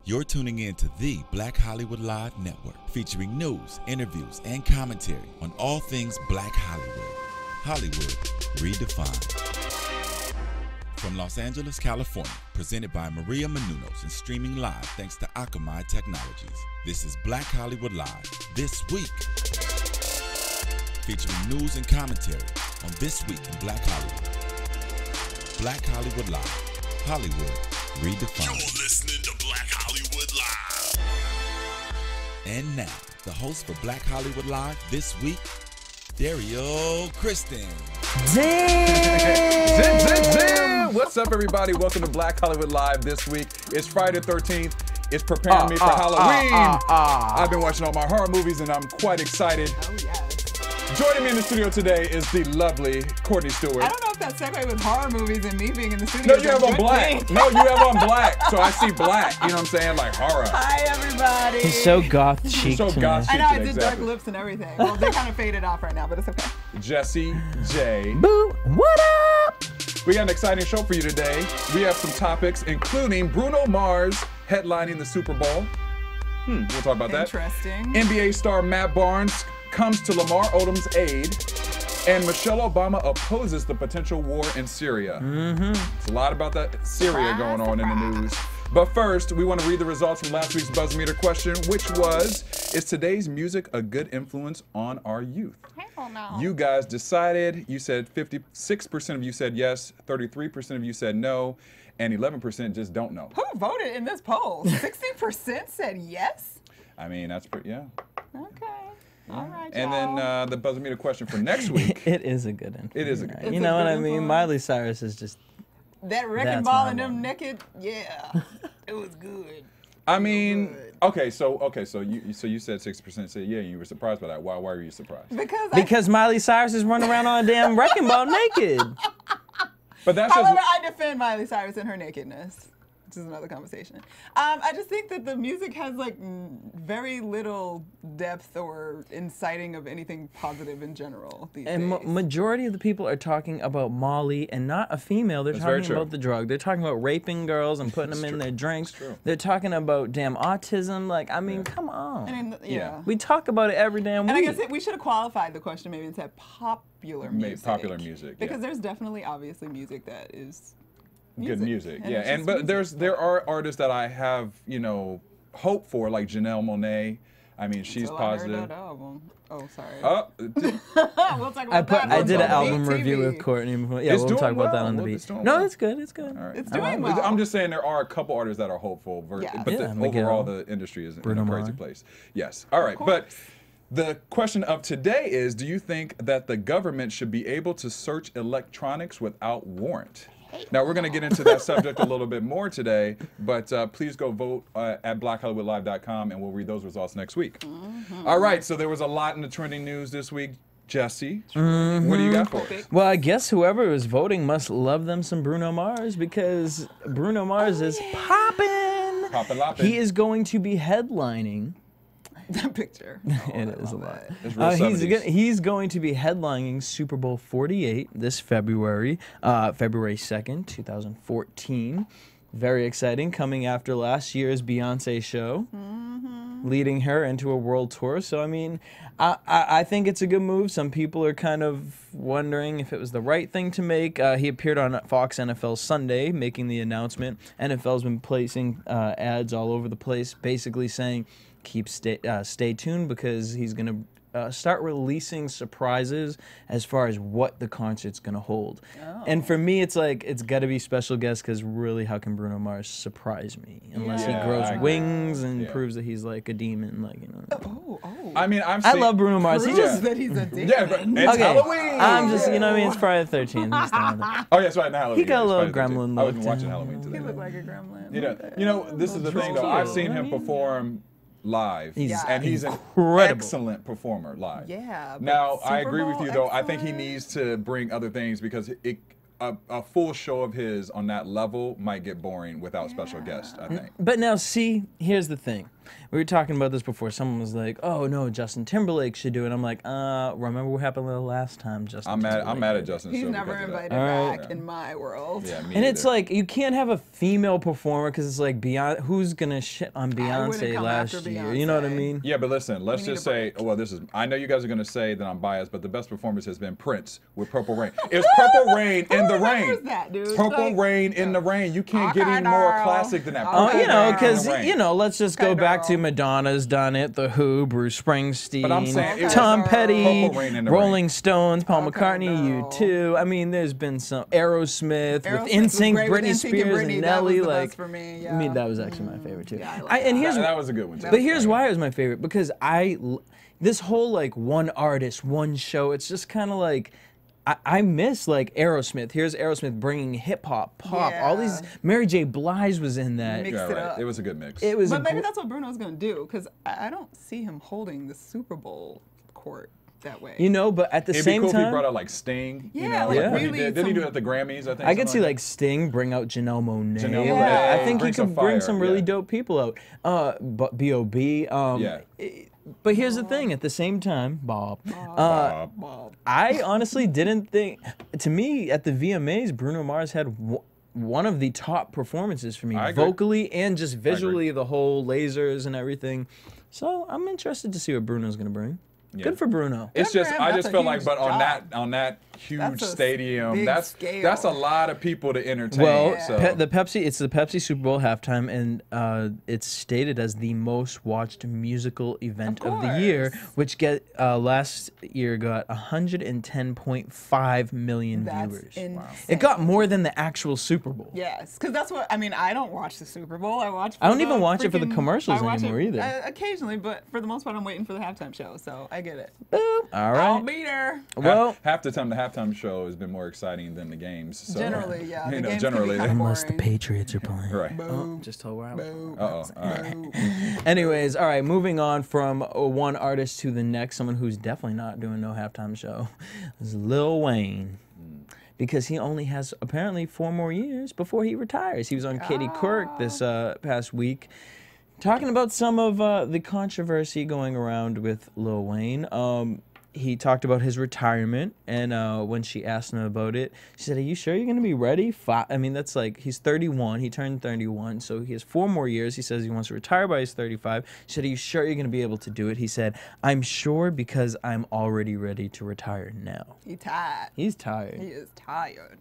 You're tuning in to the Black Hollywood Live Network, featuring news, interviews, and commentary on all things Black Hollywood. Hollywood redefined. From Los Angeles, California, presented by Maria Menounos and streaming live thanks to Akamai Technologies. This is Black Hollywood Live, This Week. Featuring news and commentary on This Week in Black Hollywood. Black Hollywood Live, Hollywood redefined. You're listening to Black Hollywood Live. And now, the host for Black Hollywood Live This Week, Dario Kristen. Zin. What's up, everybody? Welcome to Black Hollywood Live This Week. It's Friday the 13th. It's preparing me for Halloween. I've been watching all my horror movies, and I'm quite excited. Oh, yes. Joining me in the studio today is the lovely Courtney Stewart. I don't know if that segue with horror movies and me being in the studio. No, you have on black. No, you have on black. So I see black. You know what I'm saying? Like horror. Hi, everybody. He's so goth chic. So goth chic. I know, I did exactly. dark lips and everything. Well, they kind of faded off right now, but it's okay. Jesse J. Boo, what up? We got an exciting show for you today. We have some topics, including Bruno Mars headlining the Super Bowl. We'll talk about that. Interesting. NBA star Matt Barnes comes to Lamar Odom's aid, and Michelle Obama opposes the potential war in Syria. There's a lot about that Syria going on in the news. But first, we want to read the results from last week's BuzzMeter question, which was, is today's music a good influence on our youth? Hell no. You guys decided. You said 56% of you said yes, 33% of you said no, and 11% just don't know. Who voted in this poll? 60% said yes? I mean, that's pretty, yeah. Okay. All right, And y'all. then the BuzzMeter question for next week. It is a good influence. It is a good You It's know a what good I mean? influence. Miley Cyrus is just. That wrecking That's ball my and them one. naked, yeah. It was good. I mean, good. okay, so you said 6% said yeah, and you were surprised by that. Why were you surprised? Because Miley Cyrus is running around on a damn wrecking ball naked. But that's just However, I defend Miley Cyrus and her nakedness, which is another conversation. I just think that the music has like very little depth or inciting of anything positive in general these And days. majority of the people are talking about Molly and not a female. They're That's very talking true. about the drug. They're talking about raping girls and putting them in their drinks. true. They're talking about damn autism. Like, I mean, come on. I mean, yeah. We talk about it every damn week. And I guess we should have qualified the question maybe and said popular music. popular music, Because yeah. there's definitely obviously music that is good music. Yeah, it's and just but music. there are artists that I have, hope for, like Janelle Monáe. I mean, she's Till I heard positive. that album. Oh, sorry. Oh, we'll talk about that. I did an on album BTV. review with Courtney. Yeah, It's we'll doing talk about that well. on the Well, beat. it's doing No, well. it's good. It's good. all right. It's doing well. I'm just saying there are a couple artists that are hopeful, Yeah. but Yeah, the, Miguel, overall the industry is in Bruno a crazy Mars. place. Yes. All right, but the question of today is, do you think that the government should be able to search electronics without warrant? Now, we're going to get into that subject a little bit more today, but please go vote at blackhollywoodlive.com, and we'll read those results next week. All right, so there was a lot in the trending news this week. Jesse, what do you got for us? Well, I guess whoever is voting must love them some Bruno Mars because Bruno Mars is popping. Poppin' loppin'. He is going to be headlining. That picture. It is a lot. It's real 70s. He's going to be headlining Super Bowl 48 this February, February 2nd, 2014. Very exciting, coming after last year's Beyonce show, leading her into a world tour. So, I mean, I think it's a good move. Some people are kind of wondering if it was the right thing to make. He appeared on Fox NFL Sunday, making the announcement. NFL's been placing ads all over the place, basically saying, stay tuned because he's going to start releasing surprises as far as what the concert's going to hold. And for me, it's like, it's got to be special guests because really, how can Bruno Mars surprise me? Unless Yeah, he grows I agree. wings and Yeah. proves that he's like a demon, like, you know. Oh. I mean, I love Bruno Mars. He Proves just, that he's a demon. Yeah, but it's okay, Halloween. I'm just, you know what I mean? It's Friday the 13th. I'm just done with it. Oh, yes, right now. He got a It's little Friday the 13th. gremlin I wasn't look watching to Halloween him. today. He looked like a gremlin. This is the thing though. I've seen him perform live, He's and he's an incredible. excellent performer live. Yeah. but Now I Super agree with Bowl you though. I think he excellent? needs to bring other things because a full show of his on that level might get boring without special guests. I think. But now, see, here's the thing. We were talking about this before. Someone was like, "Oh no, Justin Timberlake should do it." I'm like, remember what happened the last time Justin I'm Timberlake mad did at it?" Justin. He's still never because of that. invited back Yeah. in my world. Yeah, me And it's either. like you can't have a female performer because it's like Beyonce. Who's gonna shit on Beyonce come last after year? You know what I Beyonce. mean? Yeah, but listen, let's We need just a say, break. well, this is, I know you guys are going to say that I'm biased, but the best performance has been Prince with Purple Rain. It's Purple Rain in the remembers rain. that, dude? Purple Like, Rain in the rain. You can't get Okay, any more girl. classic than that. Oh, Oh, Purple you know, Rain in because the rain. you know, let's just go Okay, back to girl. Madonna's done it, The Who, Bruce Springsteen, But I'm saying it was Tom Purple Petty, Rain in the Rolling rain. Stones, Paul Okay, McCartney, girl. U2. I mean, there's been some Aerosmith with Aerosmith was NSYNC, great with Britney NSYNC and Spears, Britney. and That was Nelly. the Like, best for me, I mean, yeah. that was actually my favorite too. Yeah, I like And that. here's that was a good one, too. But here's why it was my favorite, because this whole like one artist, one show, it's just kind of like, I miss like Aerosmith. Here's Aerosmith bringing hip hop, pop, all these. Yeah. Mary J. Blige was in that. Mix Yeah, it right. up. It was a good mix. It was. But a maybe gr- that's what Bruno's gonna do, because I don't see him holding the Super Bowl court that way. You know, but at the It'd be same cool if he time, brought out like Sting. You Yeah, know, like like what he really did. Didn't he do it some- at the Grammys? I think. I could see something like Sting bring out Janelle Monáe. Janelle Monáe, I think he bring some could bring fire, some really yeah. dope people out. But B.O.B. Yeah. But here's the thing. At the same time, Bob. Bob. I honestly didn't think. To me, at the VMAs, Bruno Mars had one of the top performances for me, I agree. vocally and just visually, the whole lasers and everything. So I'm interested to see what Bruno's gonna bring. Yeah. Good for Bruno. It's Good for just him. I That's just a feel like, huge but on job. that huge That's a stadium, big that's scale. a lot of people to entertain. Well, so. it's the Pepsi Super Bowl halftime, and it's stated as the most watched musical event of the year, course. which last year got 110.5 million That's viewers. insane. It got more than the actual Super Bowl. Yes, because that's what I mean. I don't watch the Super Bowl. I watch. I don't for even the watch it for the freaking- commercials I watch anymore it, either. occasionally, but for the most part, I'm waiting for the halftime show. So I get it. All I'll right. be there. Well, half the time the halftime show has been more exciting than the games. So, Generally, yeah, You the know, games can be generally. kinda unless the boring. Patriots are playing. Right. Boo. Just tell where I Boo. Uh-oh. All right. Boo. Anyways, all right, moving on from one artist to the next, someone who's definitely not doing no halftime show is Lil Wayne. Because he only has apparently 4 more years before he retires. He was on Katie Couric this past week talking about some of the controversy going around with Lil Wayne. He talked about his retirement, and when she asked him about it, she said, "Are you sure you're going to be ready?" I mean, that's like, he's 31. He turned 31, so he has 4 more years. He says he wants to retire by his 35. She said, "Are you sure you're going to be able to do it?" He said, "I'm sure because I'm already ready to retire now." He tired. He's tired. He is tired.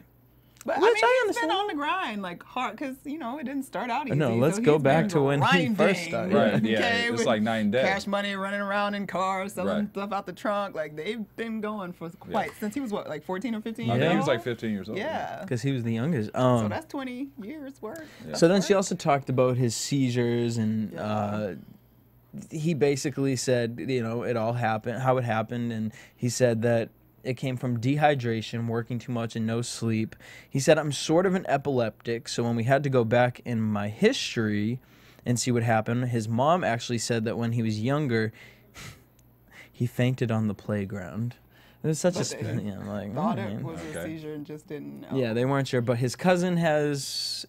But Which I mean, I he's been understand. on the grind, like hard, because it didn't start out easy. No, let's so go he's back been to when he first grinding, started. Right, yeah, it's with like night and day. Cash Money running around in cars, selling Right. stuff out the trunk. Like they've been going for quite since he was what, like 14 or 15 I years think he old. was like 15 years old. Yeah. Because he was the youngest. So that's 20 years worth. So then she also talked about his seizures, and he basically said, it all happened, how it happened, and he said that it came from dehydration, working too much, and no sleep. He said, "I'm sort of an epileptic, so when we had to go back in my history and see what happened, his mom actually said that when he was younger, he fainted on the playground." It was such But a, they like, Thought man. it was a Okay. seizure and just didn't know. Yeah, they weren't sure, but his cousin has,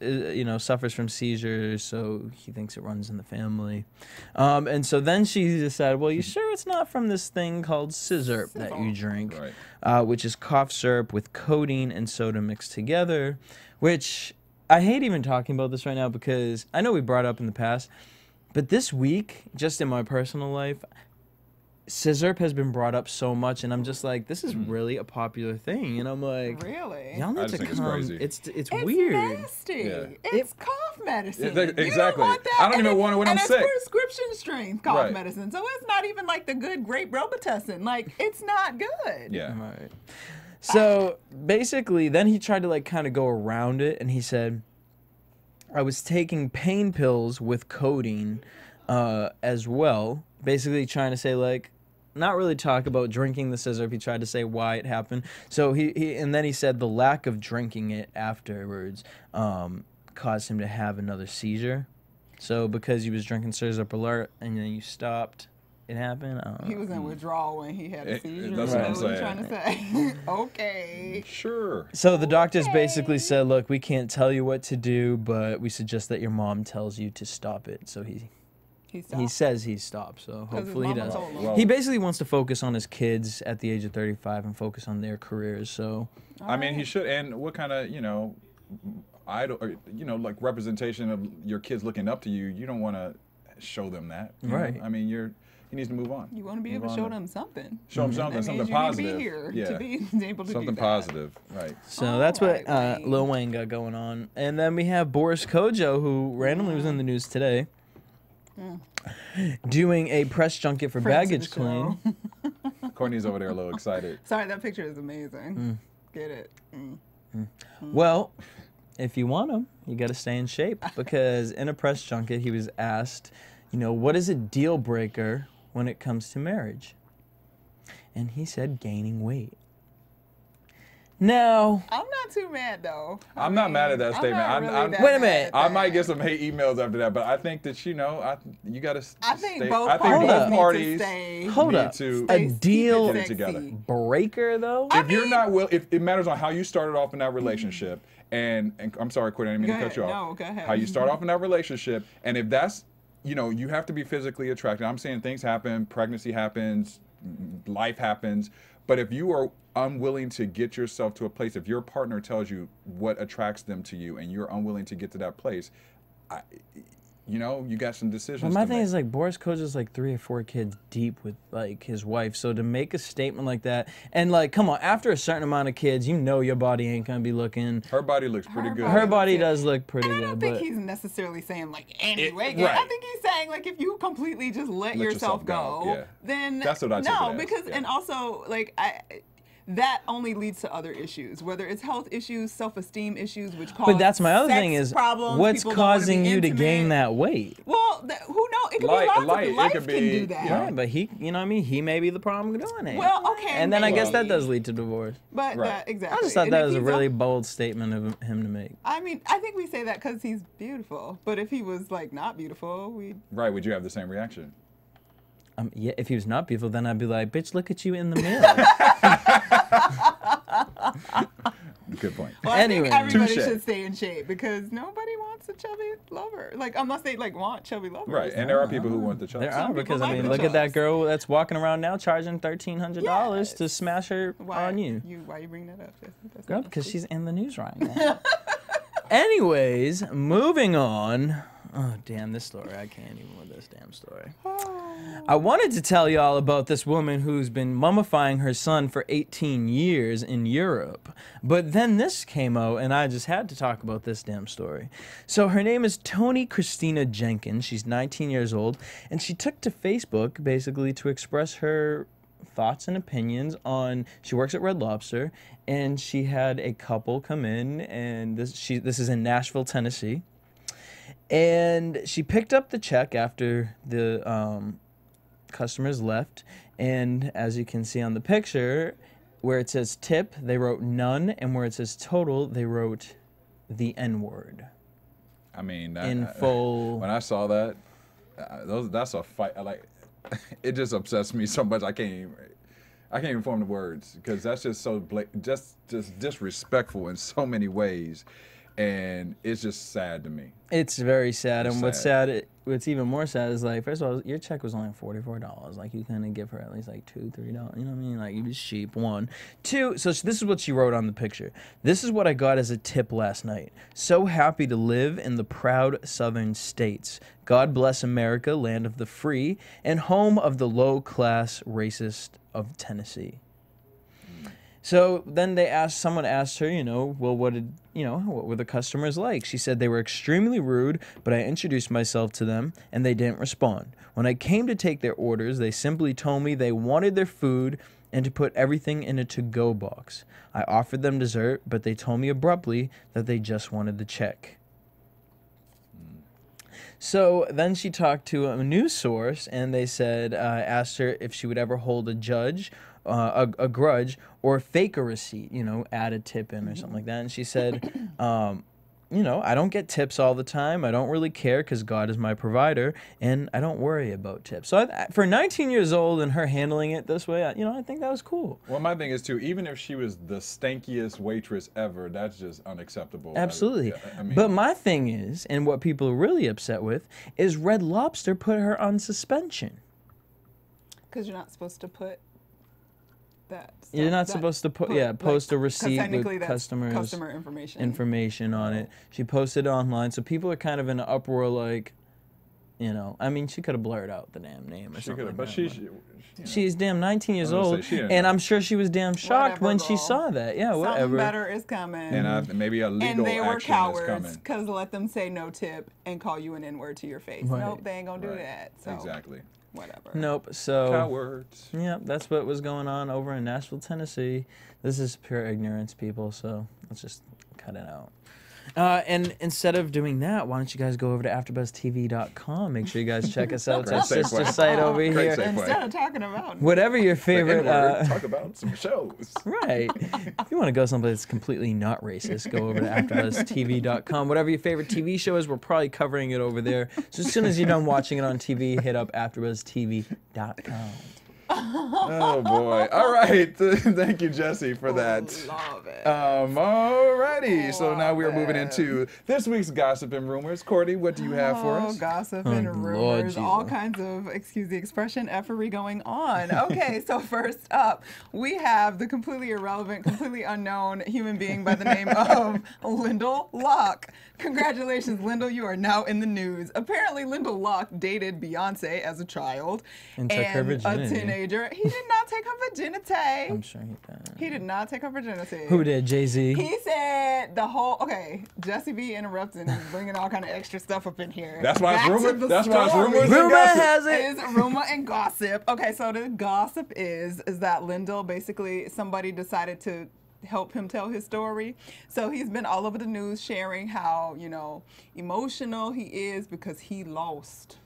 suffers from seizures, so he thinks it runs in the family. And so then she decided, well, you sure it's not from this thing called scissor that you drink, Right. which is cough syrup with codeine and soda mixed together, which I hate even talking about this right now because I know we brought it up in the past, but this week, just in my personal life, scissor has been brought up so much, and I'm just like, this is really a popular thing, and I'm like, Really? y'all I need just to think it's come. crazy. It's It's weird. nasty. Yeah. It's cough medicine. Yeah, You don't exactly. want that. I don't And even want it when I'm and sick. it's prescription strength cough Right. medicine. So it's not even like the good grape Robitussin. Like, it's not good. Yeah. Right. So basically, then he tried to like kind of go around it, and he said, "I was taking pain pills with codeine as well." Basically, trying to say like, not really talk about drinking the scissor. He tried to say why it happened. So he and then he said the lack of drinking it afterwards caused him to have another seizure. So because he was drinking scissor alert and then you stopped, it happened. I don't know. He was in withdrawal when he had a seizure. That's what I'm Is what saying. trying to say. Okay. Sure. So the doctors basically said, look, we can't tell you what to do, but we suggest that your mom tells you to stop it. So he stopped? He says he stopped, so 'Cause his hopefully he mama does. told him. Well, He basically wants to focus on his kids at the age of 35 and focus on their careers. So I mean, he should. And what kind of, idol, or, like representation of your kids looking up to you? You don't want to show them that, you know? Right. I mean, he needs to move on. You want to be Move able to on show them something. Show them That something, means something you positive. need to be here yeah, to be able to something do that. positive, right? So that's what Alright, Wayne. Lil Wayne got going on. And then we have Boris Kojo, who randomly was in the news today, doing a press junket for Friends of baggage the claim. show. Courtney's over there a little excited. Sorry, that picture is amazing. Get it? Well, if you want him, you got to stay in shape, because in a press junket, he was asked, what is a deal breaker when it comes to marriage? And he said gaining weight. Now, I'm not too mad though. I'm not mad at that I'm statement. not I'm- really I'm- that Wait a mad minute. at I that. might get some hate emails after that, but I think that you got to. I think both I think parties both need parties to stay. hold need up. to A keep it deal get it together. sexy. breaker, though? If you're not if it matters on how you started off in that relationship, and I'm sorry, Courtney, I didn't mean Go to cut you ahead. off. No, go ahead. How you start off in that relationship, and if that's, you have to be physically attracted. I'm saying things happen, pregnancy happens, life happens, but if you are unwilling to get yourself to a place, if your partner tells you what attracts them to you, and you're unwilling to get to that place, you got some decisions. But my to thing make. is, like, Boris Kojo's like 3 or 4 kids deep with, like, his wife. So to make a statement like that, and, like, come on, after a certain amount of kids, your body ain't going to be looking. Her body looks pretty good. Her body Yeah. does look pretty And I good. don't think but he's necessarily saying like any It- weight gain. right. I think he's saying like if you completely just let yourself go, yeah. then That's what I take no, it as, because yeah. and also like that only leads to other issues, whether it's health issues, self-esteem issues, which cause But that's my other sex thing is, problems, what's people don't wanna be causing you to gain intimate. that weight? Well, who knows? It could Light- be lots light, of it life could can be, do that. yeah. Right, but he, what I mean? He may be the problem doing it. Well, okay, And then I guess that maybe. does lead to divorce. But Right. exactly. I just thought And that if was a he's really bold statement of him to make. I mean, I think we say that because he's beautiful. But if he was like not beautiful, Right? Would you have the same reaction? Yeah, if he was not beautiful, then I'd be like, bitch, look at you in the mirror. Good point. Well, I Anyway. think everybody Touche. should stay in shape because nobody wants a chubby lover. Like, unless they like want chubby lovers. Right, and there are people who want the chubs. There are, people because like I mean, the look at that chubs. girl that's walking around now charging $1,300 to Yes. smash her Why on you. Why you bring that up? That's Girl, not because cool. she's in the news right now. Anyways, moving on. Oh, damn, this story. I can't even with this damn story. I wanted to tell y'all about this woman who's been mummifying her son for 18 years in Europe. But then this came out, and I just had to talk about this damn story. So her name is Toni Christina Jenkins. She's 19 years old, and she took to Facebook basically to express her thoughts and opinions on. She works at Red Lobster, and she had a couple come in, and this is in Nashville, Tennessee. And she picked up the check after the customers left. And as you can see on the picture, where it says tip, they wrote none. And where it says total, they wrote the N-word I mean, in full. when I saw that, that's a fight. It just upsets me so much. I can't even form the words because that's just so just disrespectful in so many ways, and it's just sad to me. It's very sad. It's And what's sad. sad, what's even more sad is, like, first of all, your check was only $44. Like, you couldn't give her at least like $2, $3. You know what I mean? Like, you was cheap. 1, 2. So this is what she wrote on the picture. This is what I got as a tip last night. So happy to live in the proud southern states. God bless America, land of the free, and home of the low-class racist of Tennessee. So then someone asked her, well, what were the customers like? She said they were extremely rude, but I introduced myself to them and they didn't respond. When I came to take their orders, they simply told me they wanted their food and to put everything in a to-go box. I offered them dessert, but they told me abruptly that they just wanted the check. So then she talked to a news source, and they said, asked her if she would ever hold a grudge, or fake a receipt, add a tip in or something like that. And she said, you know, I don't get tips all the time. I don't really care because God is my provider, and I don't worry about tips. So for 19 years old and her handling it this way, you know, I think that was cool. Well, my thing is too, even if she was the stankiest waitress ever, that's just unacceptable. Absolutely. I mean, But my thing is, and what people are really upset with, is Red Lobster put her on suspension. Because you're not supposed to put that. You're not supposed to post a receipt technically with that's customer information. on it. She posted it online, so people are kind of in an uproar, like, you know, I mean, she could have blurred out the damn name or she something. could have, like but that, she's damn 19 years I was gonna old, say, she didn't and know. I'm sure she was damn shocked Whatever, when she girl. saw that. Yeah, Something whatever. better is coming. and maybe a legal and they were action is cowards coming. because let them say no tip and call you an N-word to your face. Right. Nope, they ain't gonna do Right. that. So Exactly. whatever. Nope. So. Cowards. Yeah, that's what was going on over in Nashville, Tennessee. This is pure ignorance, people, so let's just cut it out. And instead of doing that, why don't you guys go over to AfterBuzzTV.com? Make sure you guys check us out. It's our Great sister segue. site over Great here. segue. Instead of talking about Whatever your favorite... Talk about some shows. Right. If you want to go someplace that's completely not racist, go over to AfterBuzzTV.com. Whatever your favorite TV show is, we're probably covering it over there. So as soon as you're done watching it on TV, hit up AfterBuzzTV.com. Oh boy! All right, thank you, Jesse, for that. Love it. Alrighty, so now we are moving into this week's gossip and rumors. Courtney, what do you have for us? Gossip Oh, and Lord rumors, all Jesus. kinds of, excuse the expression, effery going on. Okay, so first up, we have the completely irrelevant, completely unknown human being by the name of Lyndall Locke. Congratulations, Lyndall, you are now in the news. Apparently, Lyndall Locke dated Beyonce as a child And took her a virginity. teenager. He did not take her virginity. I'm sure he did. He did not take her virginity. Who did? Jay-Z? He said the whole, okay, Jesse B interrupting and bringing all kind of extra stuff up in here. That's why it's Back to rumored. the That's why it's story. rumors. and Rumor gossip. has It it. is rumor and gossip. Okay, so the gossip is that Lyndall, basically somebody decided to help him tell his story. So he's been all over the news sharing how, you know, emotional he is because he lost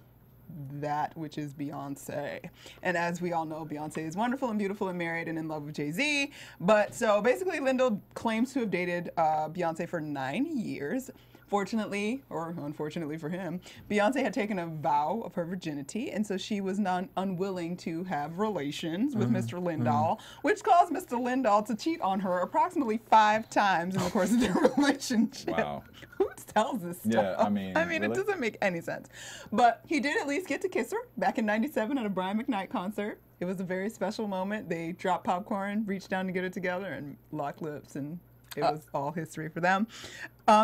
that which is Beyonce. And as we all know, Beyonce is wonderful and beautiful and married and in love with Jay-Z. But so basically Lyndall claims to have dated Beyonce for 9 years. Fortunately, or unfortunately for him, Beyonce had taken a vow of her virginity, and so she was unwilling to have relations with Mr. Lindahl, which caused Mr. Lindahl to cheat on her approximately 5 times in the course of their relationship. Wow. Who tells this stuff? Yeah, I mean, it really? doesn't make any sense. But he did at least get to kiss her back in '97 at a Brian McKnight concert. It was a very special moment. They dropped popcorn, reached down to get it together, and locked lips, and it was all history for them.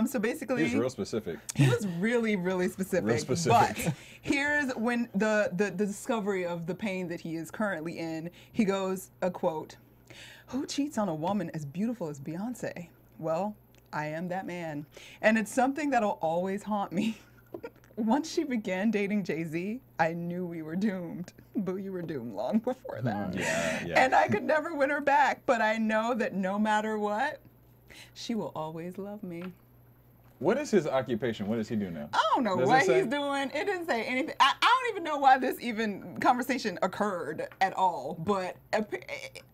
So basically, He was real specific. he was really, really specific. Real specific. But here's when the discovery of the pain that he is currently in. He goes, a quote, "Who cheats on a woman as beautiful as Beyonce? Well, I am that man. And it's something that'll always haunt me. Once she began dating Jay-Z, I knew we were doomed. But you were doomed long before that. Yeah. And I could never win her back. But I know that no matter what, she will always love me." What is his occupation? What does he do now? I don't know Does it what say? he's doing. It didn't say anything. I don't even know why this even conversation occurred at all. But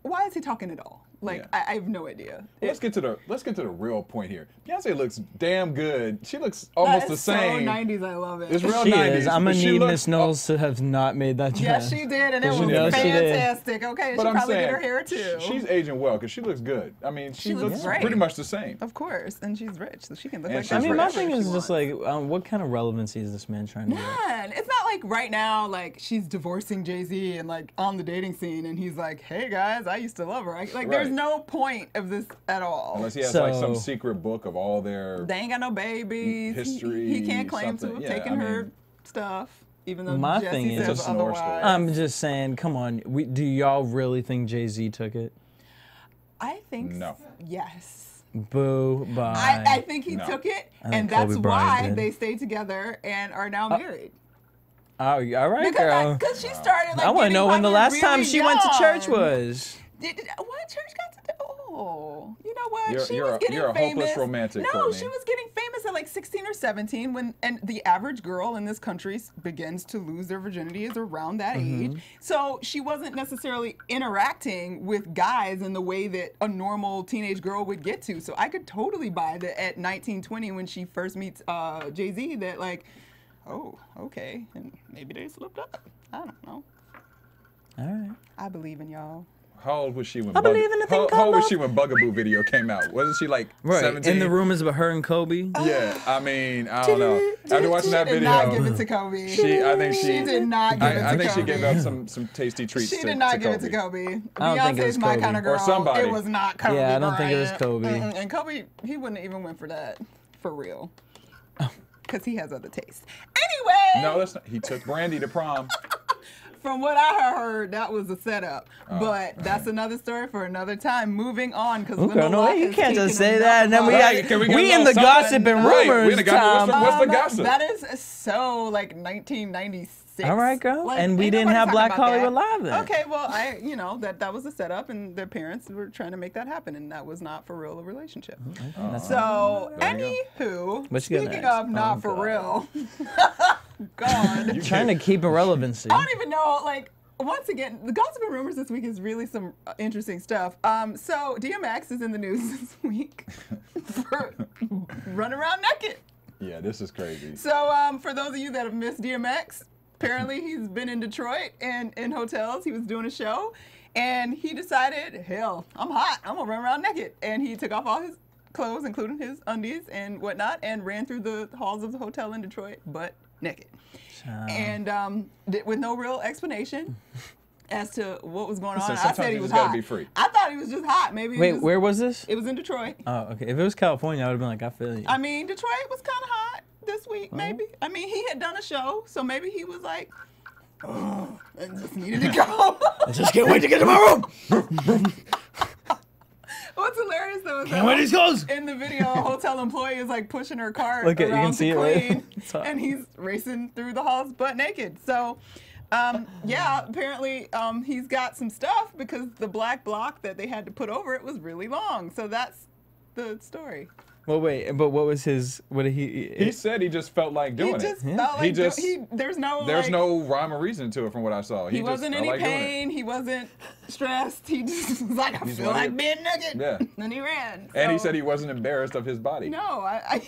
why is he talking at all? Like, Yeah. I have no idea. Let's get to the real point here. Beyonce looks damn good. She looks almost the same. So 90s, I love it. It's real She 90s. is. I'm but gonna she need looks- Miss Knowles to have not made that Yeah, dress. she did, and it She was did. She did. fantastic. Okay, she But I'm probably saying, did her hair too. she's aging well because she looks good. I mean, she looks looks great. pretty much the same. Of course, and she's rich, so she can look And like she's that. I mean, my rich. thing whenever is she just wants. like, what kind of relevancy is this man trying to get? Man, it's not like right now, like she's divorcing Jay-Z and like on the dating scene, and he's like, "Hey guys, I used to love her." Like, there's Right. no point of this at all. Unless he has like some So- secret book of all their. They ain't got no babies. History, He can't claim to something. have Yeah, taken I her mean- stuff, even though My Jesse thing is- says It's a snore story. otherwise. I'm just saying, come on. Do y'all really think Jay-Z took it? I think No. Yes. Boo, bye. I think he No. took it, I think and that's Kobe Bryant why did. they stayed together and are now married. Oh, all right, girl. Because she started like. I want to getting know when the last really time she went to church young. was. What church got to do? Oh, you know what? You're- she you're was a- getting you're a famous. hopeless romantic, No, Courtney. she was getting famous at like 16 or 17 and the average girl in this country begins to lose their virginity is around that age. So she wasn't necessarily interacting with guys in the way that a normal teenage girl would get to. So I could totally buy that at 19, 20 when she first meets Jay-Z that like, oh, okay, and maybe they slipped up. I don't know. All right. I believe in y'all. How old was she when I believe in a thing how old called was love. she when Bugaboo video came out? Wasn't she like 17? In the rumors about her and Kobe. Yeah, I mean, I don't know. After watching that She did video, not give it to Kobe. I think She did not give it to I think Kobe. she gave up some tasty treats. She to, did not to give Kobe. it to Kobe. I don't think it Beyonce's was my Kobe. kind of girl. Or somebody. It was not Kobe. Yeah, I don't think it was Bryant. Kobe. And Kobe, he wouldn't even went for that for real. Because he has other tastes. Anyway, No, that's not. He took Brandy to prom. from what I heard, that was a setup. But that's another story for another time. Moving on, because Okay, no, you can't just say that, and then we Right, can we get a we in little the something? gossip and Right, rumors we in the gossip. time. What's the gossip? That is so like 1996. All right, girl. Like, And we ain't didn't nobody have talking Black about Hollywood that. Live then. Okay, well, that was a setup, and their parents were trying to make that happen, and that was not for real a relationship. So, There you anywho, What you gonna speaking ask? of not Oh, for God. real, God, Trying to keep a relevancy. I don't even know, like, once again, the gossip and rumors this week is really some interesting stuff. So DMX is in the news this week for running around naked. Yeah, this is crazy. So for those of you that have missed DMX, apparently he's been in Detroit and in hotels. He was doing a show, and he decided, hell, I'm hot. I'm gonna run around naked. And he took off all his clothes, including his undies and whatnot, and ran through the halls of the hotel in Detroit, butt naked. And with no real explanation as to what was going on. Listen, I sometimes said he you was just gotta hot. be free. I thought he was just hot. Maybe. Wait, where was this? It was in Detroit. Oh, okay. If it was California, I would have been like, I feel you. I mean, Detroit was kind of hot this week, maybe. I mean, he had done a show, so maybe he was like, oh, and just needed to go. I just can't wait to get to my room. What's hilarious though is Can't wear these clothes. in the video, a hotel employee is like pushing her cart Look at- you around can to see it, right? clean, It's hot. and he's racing through the halls butt naked. So, yeah, apparently he's got some stuff because the black block that they had to put over it was really long. So that's the story. Well, wait, but what was his? What did he? He said he just felt like doing He just it. felt He like just- there's no There's like, no rhyme or reason to it from what I saw. He just wasn't in felt any like doing it. pain. He wasn't stressed. He just was like, I feel wanted- like being naked. Yeah. And he ran. And he So- said he wasn't embarrassed of his body. No, I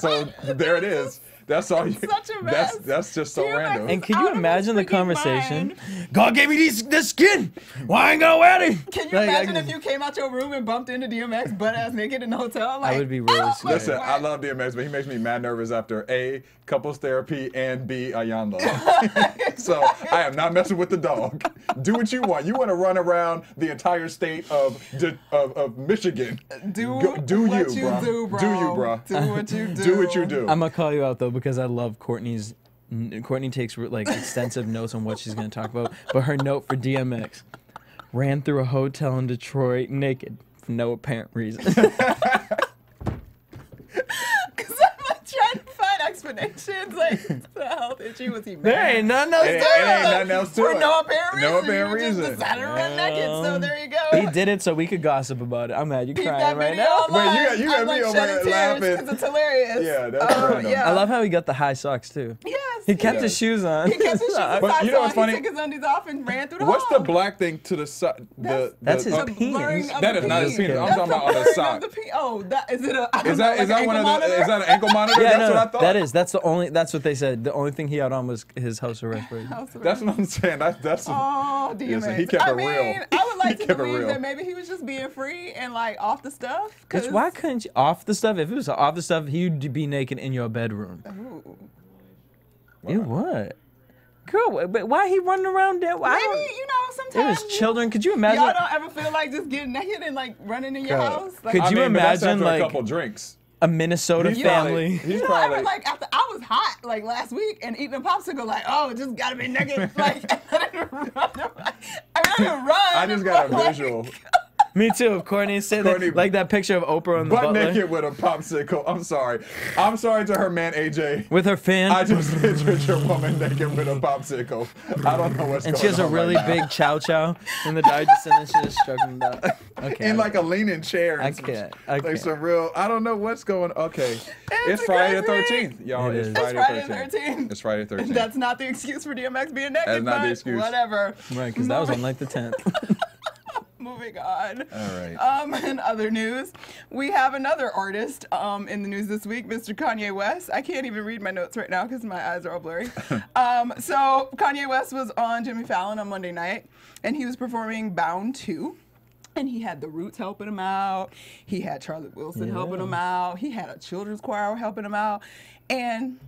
So there it is. That's all. You, such a mess. That's just so DMX random. And could out you of his imagine the freaking conversation? mind. God gave me this skin. Why I ain't gonna wear it? Can you imagine if you came out your room and bumped into DMX butt ass naked in the hotel? Like, I would be really oh, scared. Listen, I what? love DMX, but he makes me mad nervous after A, couples therapy, and B, Ayanda. So I am not messing with the dog. Do what you want. You want to run around the entire state of Michigan. Do what you bruh. do, bro. Do you, bruh. Do what you do. Do what you do. I'm gonna call you out though because I love Courtney's. Courtney takes like extensive notes on what she's gonna talk about, but her note for DMX: ran through a hotel in Detroit naked for no apparent reason. Because I'm like trying to find explanations. Like, the health issue was he mad? There ain't nothing else It to ain't it. nothing else to For it. no apparent reason. No apparent You just reason. decided to run naked, so there you go. He did it so we could gossip about it. I'm mad you Peep crying that right video now. online. Wait, you got I'm me like over shedding here tears laughing. 'cause it's hilarious. Yeah, that's random. Yeah. I love how he got the high socks too. Yes. He kept Yeah. his shoes on. He kept his shoes and But socks you know on. what's funny? He took his undies off and ran through the What's hall. the black thing to the side? That's his The penis. blurring of That the is not his penis. I'm That's talking about on the blurring sock. of the oh, that is it? I don't Is know, that like is that an one of ankle the? monitor? Is that an ankle monitor? Yeah, That's no, what I thought. that's what they said. The only thing he had on was his house arrest record. That's what I'm saying. That's. Oh, DMX. Listen, he kept I it mean, real. I would like He to kept it believe real. that maybe he was just being free and like off the stuff. Because why couldn't you off the stuff? If it was off the stuff, he'd be naked in your bedroom. Ooh. You what? Girl, but why he running around there? Why? Maybe, don't- you know, sometimes. It was children. Could you imagine? Y'all don't ever feel like just getting naked and like running in your Girl, house? Like, could I you mean, but that's imagine, after like, a couple drinks? a Minnesota He's family? He's you know, probably. ever, like after I was hot like last week and eating a popsicle, like, oh, just gotta be naked. Like, I didn't run. I didn't run. I just got a but, like, visual. Me too. Courtney said Courtney- that, like that picture of Oprah on the Butt butler naked with a popsicle. I'm sorry. I'm sorry to her man, AJ. with her fan. I just pictured your woman naked with a popsicle. I don't know what's and going on. she has a really right now. big chow chow in the digest, and then she just stroking the dog. Okay. In like a leaning chair. I and some- can't. Like some real, I don't know what's going on. Okay. It's a Friday the crazy- 13th. Y'all, It it's is. It's Friday Friday the the 13th. It's Friday the 13th. That's not the excuse for DMX being naked, That's not the but excuse. whatever. Right, because that was on like the 10th. Moving on. All right. In other news, we have another artist in the news this week, Mr. Kanye West. I can't even read my notes right now because my eyes are all blurry. So Kanye West was on Jimmy Fallon on Monday night, and he was performing Bound 2. And he had the Roots helping him out. He had Charlie Wilson helping him out. He had a children's choir helping him out. And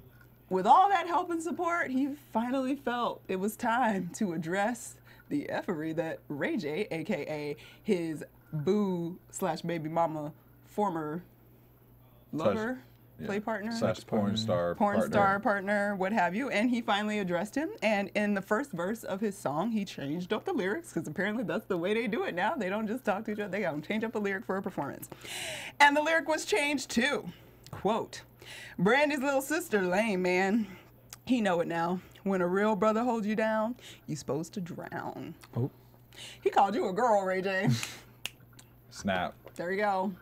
with all that help and support, he finally felt it was time to address the effery that Ray J, aka his boo/baby mama, former lover, play partner, Slash porn star. porn partner. star partner, what have you, and he finally addressed him. And in the first verse of his song, he changed up the lyrics because apparently that's the way they do it now. They don't just talk to each other; they gotta change up a lyric for a performance. And the lyric was changed too. Quote: "Brandy's little sister, lame man. He know it now. When a real brother holds you down, you supposed to drown." Oh. He called you a girl, Ray J. Snap. There you go.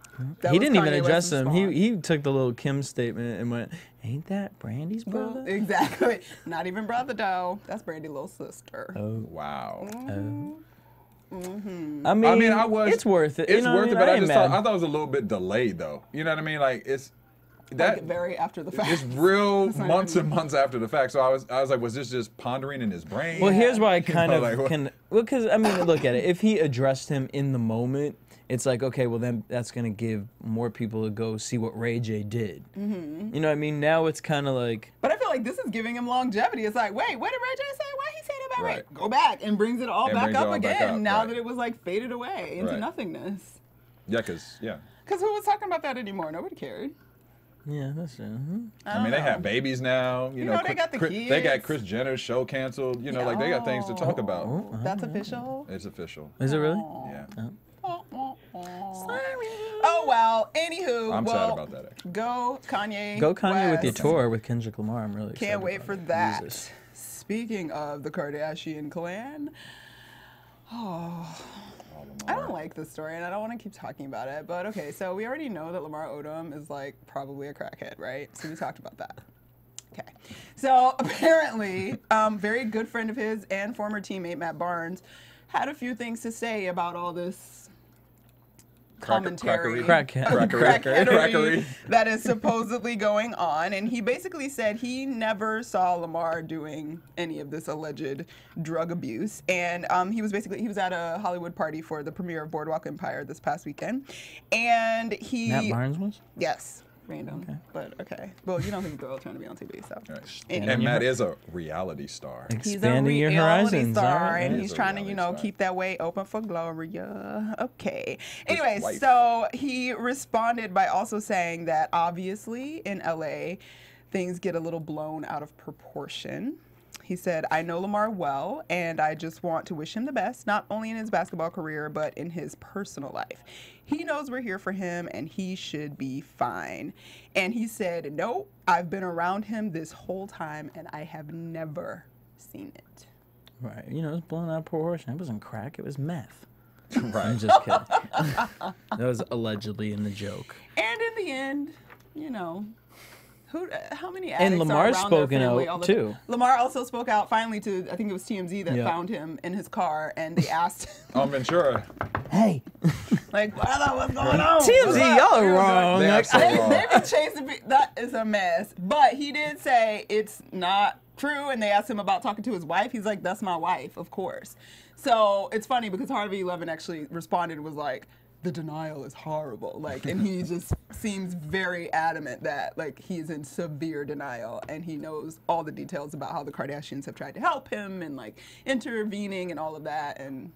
That He was didn't even Kanye address West's him. response. He took the little Kim statement and went, "Ain't that Brandy's Well, brother?" exactly. Not even brother though. That's Brandy's little sister. Wow. I mean, I was. it's worth it. It's You know what worth it, mean? but I ain't just mad. thought it was a little bit delayed, though. You know what I mean? Like it's that Like, very after the fact. it's real not months even- and months after the fact. So I was like, was this just pondering in his brain? Well, here's why I kind know, of like, what- can. Well, because I mean, look at it. If he addressed him in the moment, it's like, okay, well then that's gonna give more people to go see what Ray J did. Mm-hmm. You know what I mean? Now it's kind of like, But I feel like this is giving him longevity. It's like, wait, what did Ray J say? Why he say that about Ray? Right. Go back and brings it all And back brings it up all back again. up, Now right. that it was like faded away into Right. nothingness. Yeah, because Because who was talking about that anymore? Nobody cared. yeah, that's it. I mean, they have babies now. You know, they got the They got kids. Kris Jenner's show canceled. You know, like they got things to talk about. That's official. It's official. Is it really? Yeah. Oh well. Anywho, I'm well, sad about that. Actually. go Kanye. Go Kanye with your West. tour with Kendrick Lamar. I'm really excited Can't wait about for it. that. Jesus. Speaking of the Kardashian clan, I don't like this story and I don't want to keep talking about it, but okay, so we already know that Lamar Odom is like probably a crackhead, right? So we talked about that. Okay. So apparently, very good friend of his and former teammate Matt Barnes had a few things to say about all this commentary. Crackery. Crackery. That is supposedly going on. And he basically said he never saw Lamar doing any of this alleged drug abuse. And he was at a Hollywood party for the premiere of Boardwalk Empire this past weekend. And he... Matt Barnes was? Yes. Random. But okay. Well, you don't think the girl trying to be on TV, so. Right. Anyway. And Matt is a reality star. He's a Expanding your reality horizons. star, all right. and He he's is a trying to, reality star. keep that way open for Gloria. Okay. Anyway, wife. so he responded by also saying that obviously in LA, things get a little blown out of proportion. He said, "I know Lamar well, and I just want to wish him the best, not only in his basketball career, but in his personal life. He knows we're here for him, and he should be fine." And he said, "No, I've been around him this whole time, and I have never seen it." Right. You know, it's blown out of proportion. It wasn't crack. It was meth. I'm Right. just kidding. That was allegedly in the joke. And in the end, how many addicts And are Lamar's around their spoken family out, all the too. Lamar also spoke out finally to, I think it was TMZ that Yeah. found him in his car, and they asked, Ventura. Hey. like, brother, what's going on? TMZ, What's up?" y'all are wrong. They are Like, so wrong. They be chasing me. That is a mess. But he did say it's not true, and they asked him about talking to his wife. He's like, "That's my wife, of course." So it's funny because Harvey Levin actually responded and was like, "The denial is horrible." Like, and he just seems very adamant that like he's in severe denial, and he knows all the details about how the Kardashians have tried to help him and like intervening and all of that. And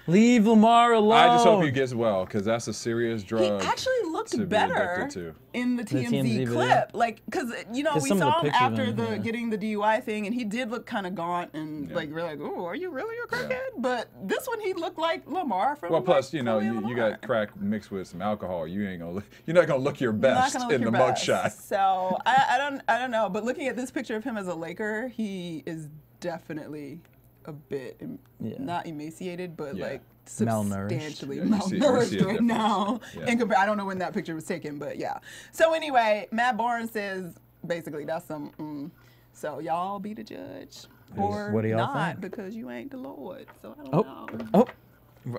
Leave Lamar alone. I just hope he gets well, because that's a serious He drug. actually looked to be better addicted to. in the TMZ, TMZ video? clip. Like, because, you know, Just we some of the saw him pictures after on it, yeah. getting the DUI thing, and he did look kind of gaunt, and Yeah. like, we're like, oh, are you really a crackhead? But this one, he looked like Lamar from Well, plus, like, you know, Chloe and you Lamar. got crack mixed with some alcohol. You're not gonna look your best Not gonna look in the your best. mugshot. So I don't know. But looking at this picture of him as a Laker, he is definitely a bit Yeah. not emaciated, but Yeah. like Malnourished. substantially Yeah, you see a malnourished right difference. now. Yeah. I don't know when that picture was taken, but yeah. So anyway, Matt Barnes says basically that's some. So y'all be the judge or What do y'all not think? because you ain't the Lord. So I don't know. Oh,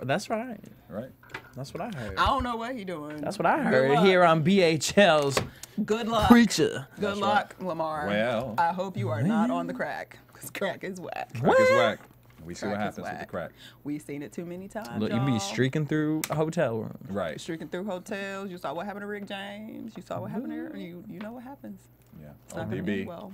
that's right. Right? That's what I heard. I don't know what he doing. That's what I Good heard luck. here on BHL's Good luck. Preacher. Good That's luck, Lamar. Well. I hope you are not on the crack, because crack is whack. Crack is whack. We see what Crack is happens with the whack. crack. We've seen it too many times. Look, you be y'all. streaking through a hotel room. Right. Streaking through hotels. You saw what happened to Rick James. You saw what happened there. You know what happens. Yeah. It's not gonna end ODB. well.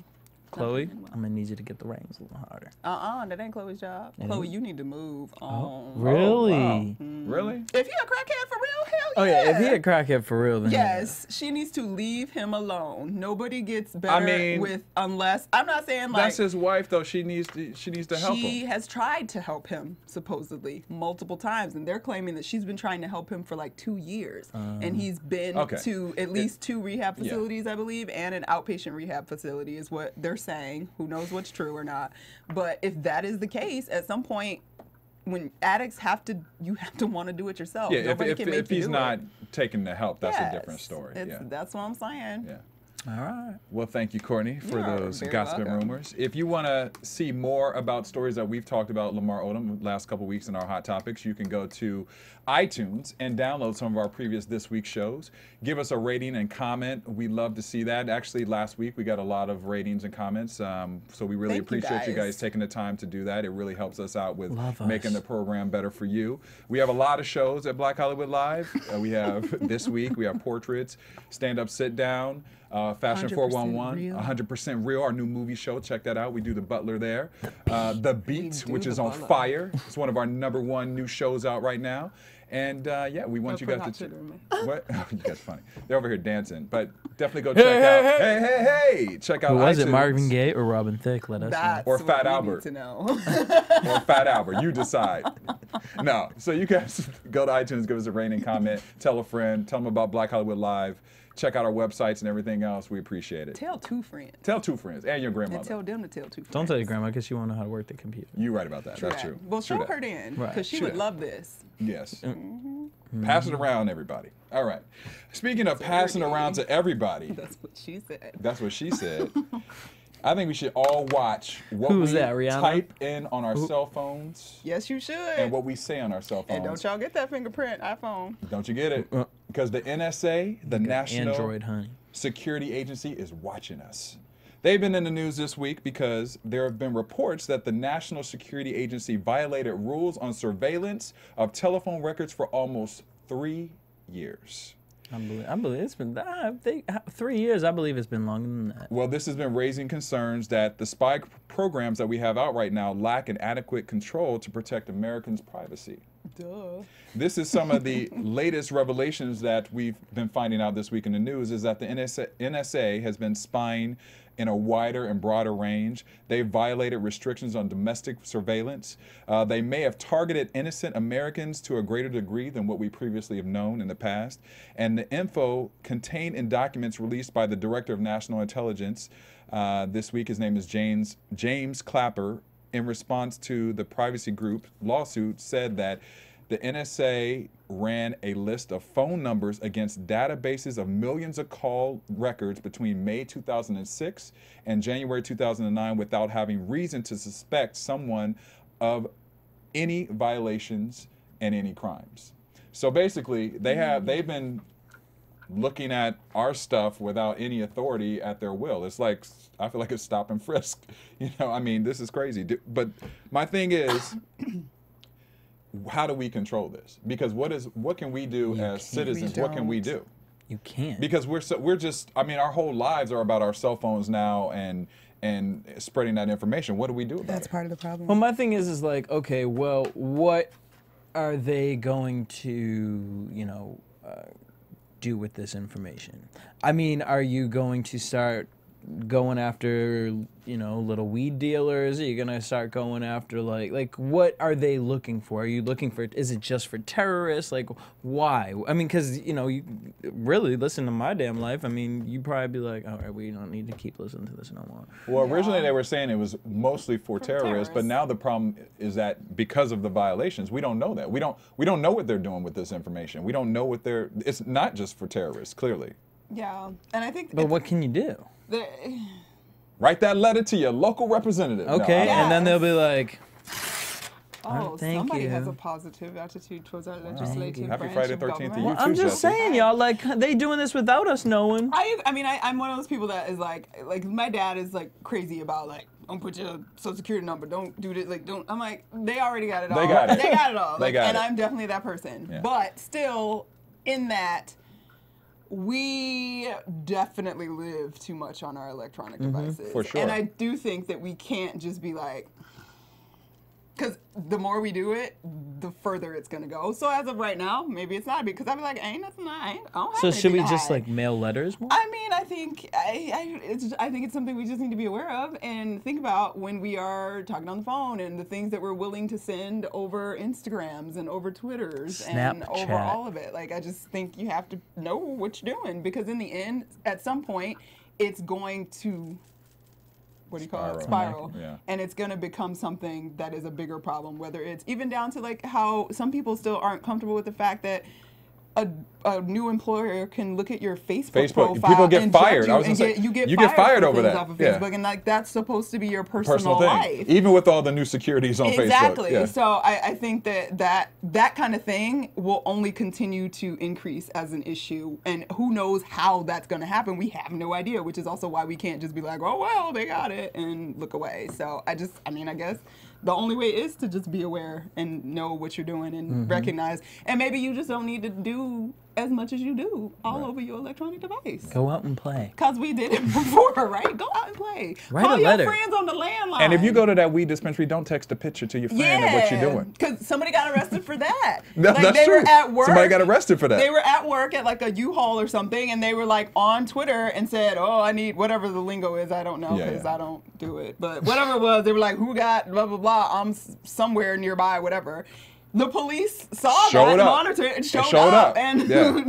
Chloe, I'm gonna need you to get the reins a little harder. That ain't Chloe's job. It Chloe, is? you need to move on. Really? Wow. Really? If you're a crackhead for real, hell Oh yeah, if he a crackhead for real, then Yes, she needs to leave him alone. Nobody gets better mean, with unless I'm not saying like That's his wife, though. She needs to help she him. has tried to help him supposedly multiple times, and they're claiming that she's been trying to help him for like 2 years, and he's been Okay. to at least 2 rehab Yeah. facilities, I believe, and an outpatient rehab facility is what they're saying. Who knows what's true or not? But if that is the case, at some point, when addicts you have to want to do it yourself. Yeah. Nobody If can make you he's do not it. taking the help, that's a Yes, different story. Yeah. That's what I'm saying. Yeah. All right. Well, thank you, Courtney, for You're those very gossip welcome. rumors. If you want to see more about stories that we've talked about Lamar Odom the last couple weeks in our Hot Topics, you can go to iTunes and download some of our previous This Week shows. Give us a rating and comment. We love to see that. Actually, last week we got a lot of ratings and comments, so we really Thank you, appreciate you guys guys. taking the time to do that. It really helps us out with Love making us. the program better for you. We have a lot of shows at Black Hollywood Live. We have this week, we have Portraits, Stand Up, Sit Down, Fashion 100% 411, Real. 100% Real, our new movie show. Check that out. We do The Butler there. The Beat, do which The is on Butler. fire. It's one of our #1 new shows out right now. And yeah, we want Don't you put guys hot to. sugar in me. What? You guys funny. They're over here dancing. But definitely go check out. Hey. Check out Who was it, iTunes. Marvin Gaye or Robin Thicke? Let us That's Or what Fat we Albert. need to know. Or Fat Albert. You decide. No. So you guys go to iTunes, give us a rating, comment, tell a friend, tell them about Black Hollywood Live. Check out our websites and everything else. We appreciate it. Tell 2 friends. Tell 2 friends and your And grandmother. tell them to tell 2 friends. know. Don't tell your grandma because she won't know how to work the computer. You're right about that. That's that. true. Well, True show that. her then, Right. because she True would that. love this. Yes. Pass it around, everybody. All right. Speaking of passing around to everybody, That's what she said. that's what she said. I think we should all watch what Who's we that, Rihanna? type in on our cell phones Yes, you should. and what we say on our cell phones. And don't y'all get that fingerprint iPhone. Don't you get it? Because the NSA, the National Android, honey. Security Agency, is watching us. They've been in the news this week because there have been reports that the National Security Agency violated rules on surveillance of telephone records for almost 3 years. I believe it's been 3 years. I believe it's been longer than that. Well, this has been raising concerns that the spy programs that we have out right now lack an adequate control to protect Americans' privacy. Duh. This is some of the latest revelations that we've been finding out this week in the news, is that the NSA has been spying in a wider and broader range. They've violated restrictions on domestic surveillance. They may have targeted innocent Americans to a greater degree than what we previously have known in the past. And the info contained in documents released by the Director of National Intelligence this week, his name is James Clapper, in response to the privacy group lawsuit, said that the NSA ran a list of phone numbers against databases of millions of call records between May 2006 and January 2009 without having reason to suspect someone of any violations and any crimes. So basically, they've been looking at our stuff without any authority at their will. It's like, I feel like it's stop and frisk. You know, I mean, this is crazy. But my thing is, how do we control this? Because what can we do You as can't. citizens? We What can we don't. do? You can't. Because we're just, I mean, our whole lives are about our cell phones now and spreading that information. What do we do about That's it? part of the problem. Well, my thing is like, okay, well, what are they going to, do with this information? I mean, are you going to start going after, little weed dealers? Are you gonna start going after like what are they looking for? Are you looking for? Is it just for terrorists? Like, why? I mean, because you really listen to my damn life. I mean, you probably be like, all right, we don't need to keep listening to this no more. Well, originally they were saying it was mostly for terrorists, but now the problem is that because of the violations, we don't know that. We don't know what they're doing with this information. We don't know what they're. It's not just for terrorists, clearly. Yeah, and I think. But what can you do? Write that letter to your local representative. Okay, No, and then they'll be like, Oh, thank somebody you. has a positive attitude towards our legislative Happy branch Friday of 13th to government. you well, too, I'm just Jesse. saying, y'all, like, they doing this without us knowing. I'm one of those people that is like my dad is like crazy about like, don't put your social security number, don't do this, like don't. I'm like, they already got it all. They got it. They got it all. They Like, got and it. I'm definitely that person. Yeah. But still, in that, we definitely live too much on our electronic devices. For sure. And I do think that we can't just be like, because the more we do it, the further it's gonna go. So as of right now, maybe it's not, because I'd be like, ain't nothing. I don't have So should we anything to just hide. like mail letters more? I mean, I think I think it's something we just need to be aware of and think about when we are talking on the phone, and the things that we're willing to send over Instagrams and over Twitters and over Snapchat. all of it. Like, I just think you have to know what you're doing, because in the end, at some point, it's going to, what do you call it? Spiral. Yeah. And it's going to become something that is a bigger problem, whether it's even down to like how some people still aren't comfortable with the fact that a new employer can look at your Facebook profile. People get and judge fired. You, I was gonna and say, you get get fired for over things that. off of Yeah. Facebook, and like that's supposed to be your personal Personal life. thing. Even with all the new securities on Exactly. Facebook. Yeah. So I think that kind of thing will only continue to increase as an issue, and who knows how that's going to happen. We have no idea, which is also why we can't just be like, oh well, they got it, and look away. So I guess the only way is to just be aware and know what you're doing and recognize, and maybe you just don't need to do as much as you do all over your electronic device. Go out and play. Because we did it before, right? Go out and play. Write Call a letter. your friends on the landline. And if you go to that weed dispensary, don't text a picture to your friend of what you're doing. Because somebody got arrested for that. That's they true. were at work. Somebody got arrested for that. They were at work at like a U-Haul or something, and they were like on Twitter and said, oh, I need whatever the lingo is. I don't know, because I don't do it. But whatever it was, they were like, who got blah, blah, blah. I'm somewhere nearby, whatever. The police saw that, monitored it, and showed up. And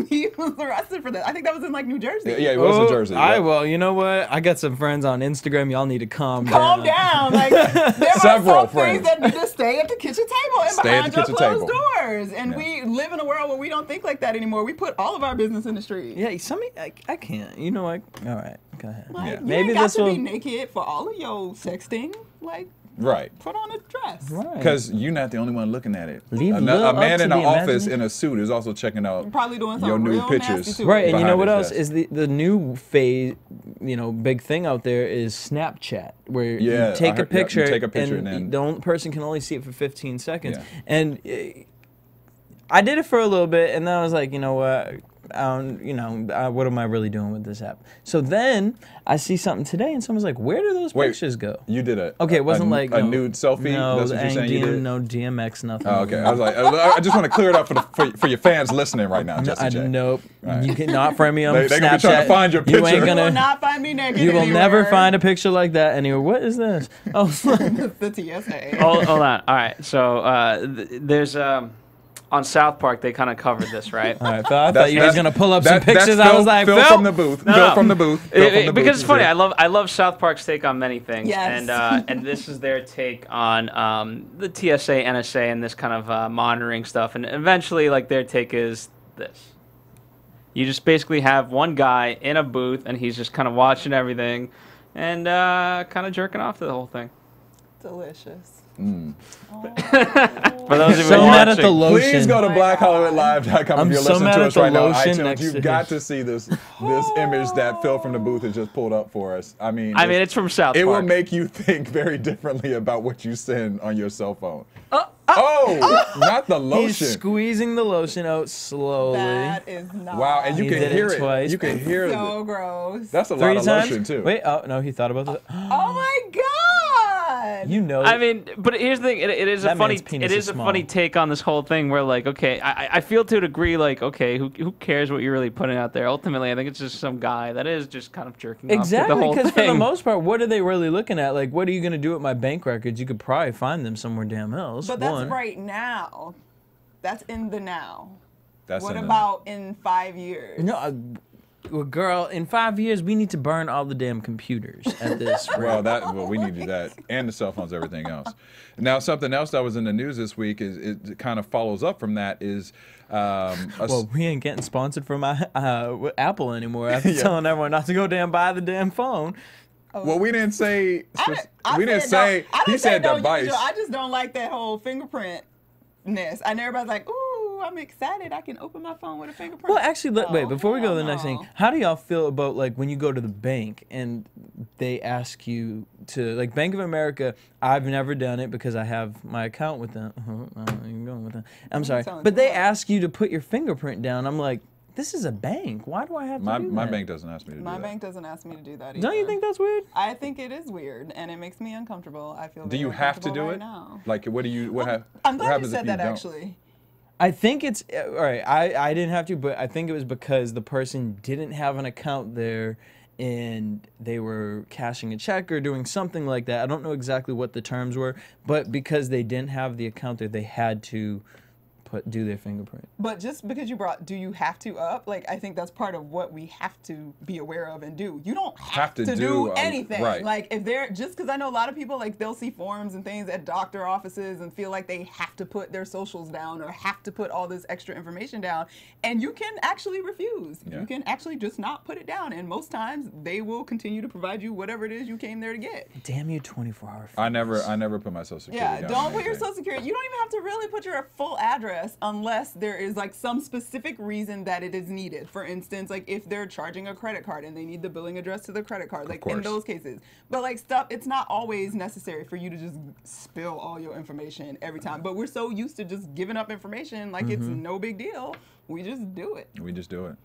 he was arrested for that. I think that was in like New Jersey. Yeah, it was in Jersey. Well, you know what? I got some friends on Instagram. Y'all need to calm down. Like, there Several are some friends. things that need to stay at the kitchen table and Stay at behind the your kitchen closed table. doors. And we live in a world where we don't think like that anymore. We put all of our business in the street. Yeah, I can't. You know what? All right, go ahead. Like, you Maybe ain't got this to will. be naked for all of your sexting. Like, Right. put on a dress. Right. Because you're not the only one looking at it. Leave a little man up in to an the office imagination. in a suit is also checking out Probably doing your something new real pictures. nasty too. Right, and you know behind what his else desk. is the new phase, big thing out there is Snapchat, where Yeah, you take I a heard- yeah, you picture, take a picture and and then- the only person can only see it for 15 seconds. Yeah. And I did it for a little bit, and then I was like, you know what? What am I really doing with this app? So then I see something today, and someone's like, "Where do those pictures go?" You did Okay, it wasn't like a nude selfie. No, That's what you're saying. You did. no DMX, nothing. Oh, okay. I was like, I just want to clear it up for your fans listening right now, Jesse J. Nope. Right. You cannot friend me on They Snapchat. gonna be trying to find your You ain't picture. You will gonna. not find me naked You will anywhere. never find a picture like that anywhere. What is this? Oh, the TSA. Hold on. All right. So there's on South Park they kind of covered this, right? all right. Phil, I thought you was gonna pull up some That's pictures. Phil, I was like, Phil from the booth. No, Phil no. from the booth. Phil from the Because booth. it's funny. I love South Park's take on many things, Yes. and this is their take on the TSA, NSA, and this kind of monitoring stuff. And eventually, like their take is this: you just basically have one guy in a booth, and he's just kind of watching everything, and kind of jerking off to the whole thing. Delicious. For those of you so mad at the watching. lotion. Please go to Oh my blackhollywoodlive.com I'm if you're so listening mad to at us the right now on lotion iTunes. next You've to got this. to see this image that Phil from the booth has just pulled up for us. I mean, It's from South it Park. will make you think very differently about what you send on your cell phone. Not the He's lotion. squeezing the lotion out slowly. That is not. Wow, and you He can did it hear it. twice. You can hear it. so gross. That's a lot 3 of times. lotion too. Wait, oh no, he thought about that. Oh my God. You know. I mean, but here's the thing. It is a That funny. man's penis It is is a small. funny take on this whole thing. Where like, okay, I feel to a degree like, okay, who cares what you're really putting out there? Ultimately, I think it's just some guy that is just kind of jerking Exactly, off to the whole because for the thing. most part, what are they really looking at? Like, what are you going to do with my bank records? You could probably find them somewhere damn else. But that's One. right now. That's in the now. That's What in the- about in 5 years? No, well, girl, in 5 years, we need to burn all the damn computers at this rate. Well, we need to do that, and the cell phones, everything else. Now, something else that was in the news this week is it kind of follows up from that is. Well, we ain't getting sponsored from Apple anymore after telling everyone not to go damn buy the damn phone. Well, we didn't say. I we didn't said say. I He didn't say said don't device. use your- I just don't like that whole fingerprintness. And everybody's like, ooh, I'm excited. I can open my phone with a fingerprint. Well, actually, wait, before we go to the next no. thing, how do y'all feel about, like, when you go to the bank and they ask you to, like, Bank of America, I've never done it because I have my account with them. You're going with them. I'm sorry. sounds But they wrong. ask you to put your fingerprint down. I'm like, this is a bank. Why do I have to My do that? my bank doesn't ask me to do My that. bank doesn't ask me to do that either. Don't you think that's weird? I think it is weird, and it makes me uncomfortable. I feel Do very you have to uncomfortable do right it? now. Like, what do you? What, I'm what glad you happens if said that, don't? actually. I think it's all right. I didn't have to, but I think it was because the person didn't have an account there, and they were cashing a check or doing something like that. I don't know exactly what the terms were, but because they didn't have the account there, they had to do their fingerprint. But just because you brought, do you have to up? Like, I think that's part of what we have to be aware of and do. You don't have to do anything. right. Like, if they're, just because I know a lot of people, like, they'll see forms and things at doctor offices and feel like they have to put their socials down or have to put all this extra information down. And you can actually refuse. Yeah. You can actually just not put it down. And most times, they will continue to provide you whatever it is you came there to get. Damn you, 24-hour. I never put my social security Yeah, down don't on put your anything. social security. You don't even have to really put your full address unless there is like some specific reason that it is needed. For instance, like if they're charging a credit card and they need the billing address to the credit card, like in course. those cases. But like stuff, it's not always necessary for you to just spill all your information every time. But we're so used to just giving up information like it's no big deal. We just do it. We just do it.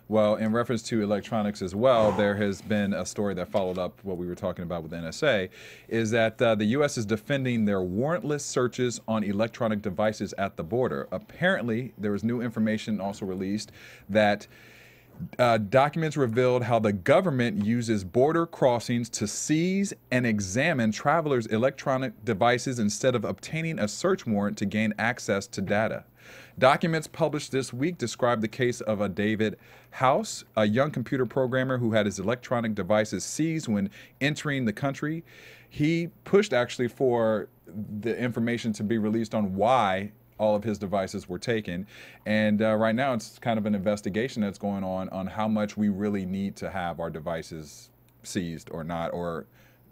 Well, in reference to electronics as well, there has been a story that followed up what we were talking about with the NSA, is that the U.S. is defending their warrantless searches on electronic devices at the border. Apparently, there was new information also released that documents revealed how the government uses border crossings to seize and examine travelers' electronic devices instead of obtaining a search warrant to gain access to data. Documents published this week describe the case of a David House, a young computer programmer who had his electronic devices seized when entering the country. He pushed actually for the information to be released on why all of his devices were taken. And right now it's kind of an investigation that's going on how much we really need to have our devices seized or not, or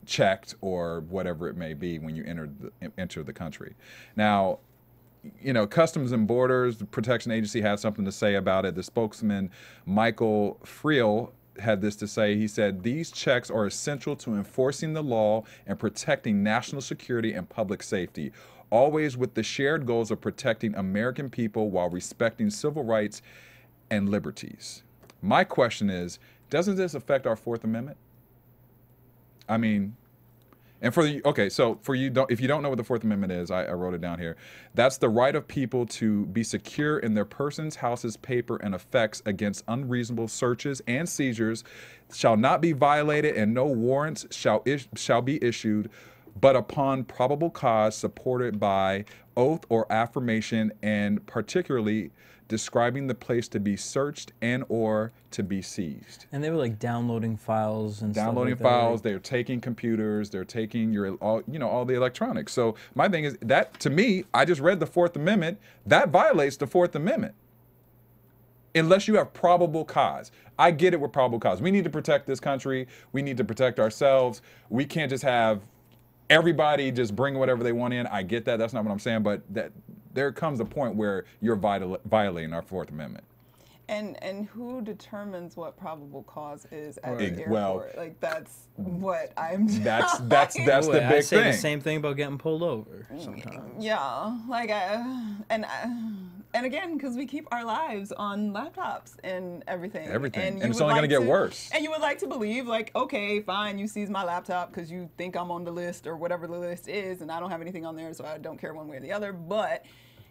checked, or whatever it may be when you enter the country. Now, you know, Customs and Borders Protection Agency had something to say about it. The spokesman, Michael Friel, had this to say. He said, "These checks are essential to enforcing the law and protecting national security and public safety, always with the shared goals of protecting American people while respecting civil rights and liberties." My question is, doesn't this affect our Fourth Amendment? I mean, and for the, okay, so for you, if you don't know what the Fourth Amendment is, I wrote it down here. That's the right of people to be secure in their persons, houses, paper, and effects against unreasonable searches and seizures shall not be violated, and no warrants shall be issued, but upon probable cause supported by oath or affirmation, and particularly describing the place to be searched and or to be seized. And they were like downloading files and Downloading stuff like files, that. they're taking computers, they're taking your all the electronics. So my thing is that, to me, I just read the Fourth Amendment, that violates the Fourth Amendment. Unless you have probable cause. I get it with probable cause. We need to protect this country. We need to protect ourselves. We can't just have everybody just bring whatever they want in. I get that. That's not what I'm saying. But that there comes a point where you're violating our Fourth Amendment. And who determines what probable cause is at the airport? Well, like that's what I'm. That's Boy, the I big say thing. the same thing about getting pulled over sometimes. Yeah, like and again, because we keep our lives on laptops and everything. Everything. you And it's would only gonna like get to- worse. And you would like to believe, like, okay, fine, you seize my laptop because you think I'm on the list or whatever the list is, and I don't have anything on there, so I don't care one way or the other. But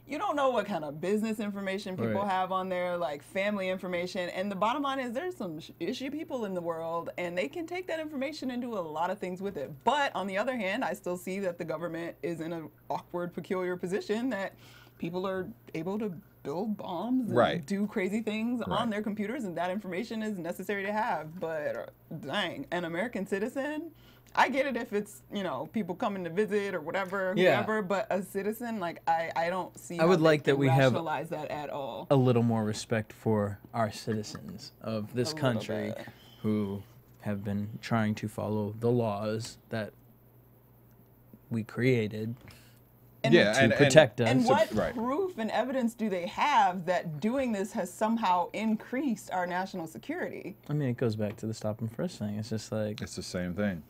you don't know what kind of business information people Right. have on there, like family information. And the bottom line is there's some ishy people in the world, and they can take that information and do a lot of things with it. But on the other hand, I still see that the government is in an awkward, peculiar position that people are able to build bombs and Right. do crazy things Right. on their computers, and that information is necessary to have. But dang, an American citizen, I get it if it's, you know, people coming to visit or whatever, Yeah. whoever, but a citizen, like, I don't see I would how they like that can we have rationalize that at all. a little more respect for our citizens of this A little country bit. who have been trying to follow the laws that we created Yeah, to protect us. And what right. proof and evidence do they have that doing this has somehow increased our national security? I mean, it goes back to the stop and frisk thing. It's just like, It's the same thing.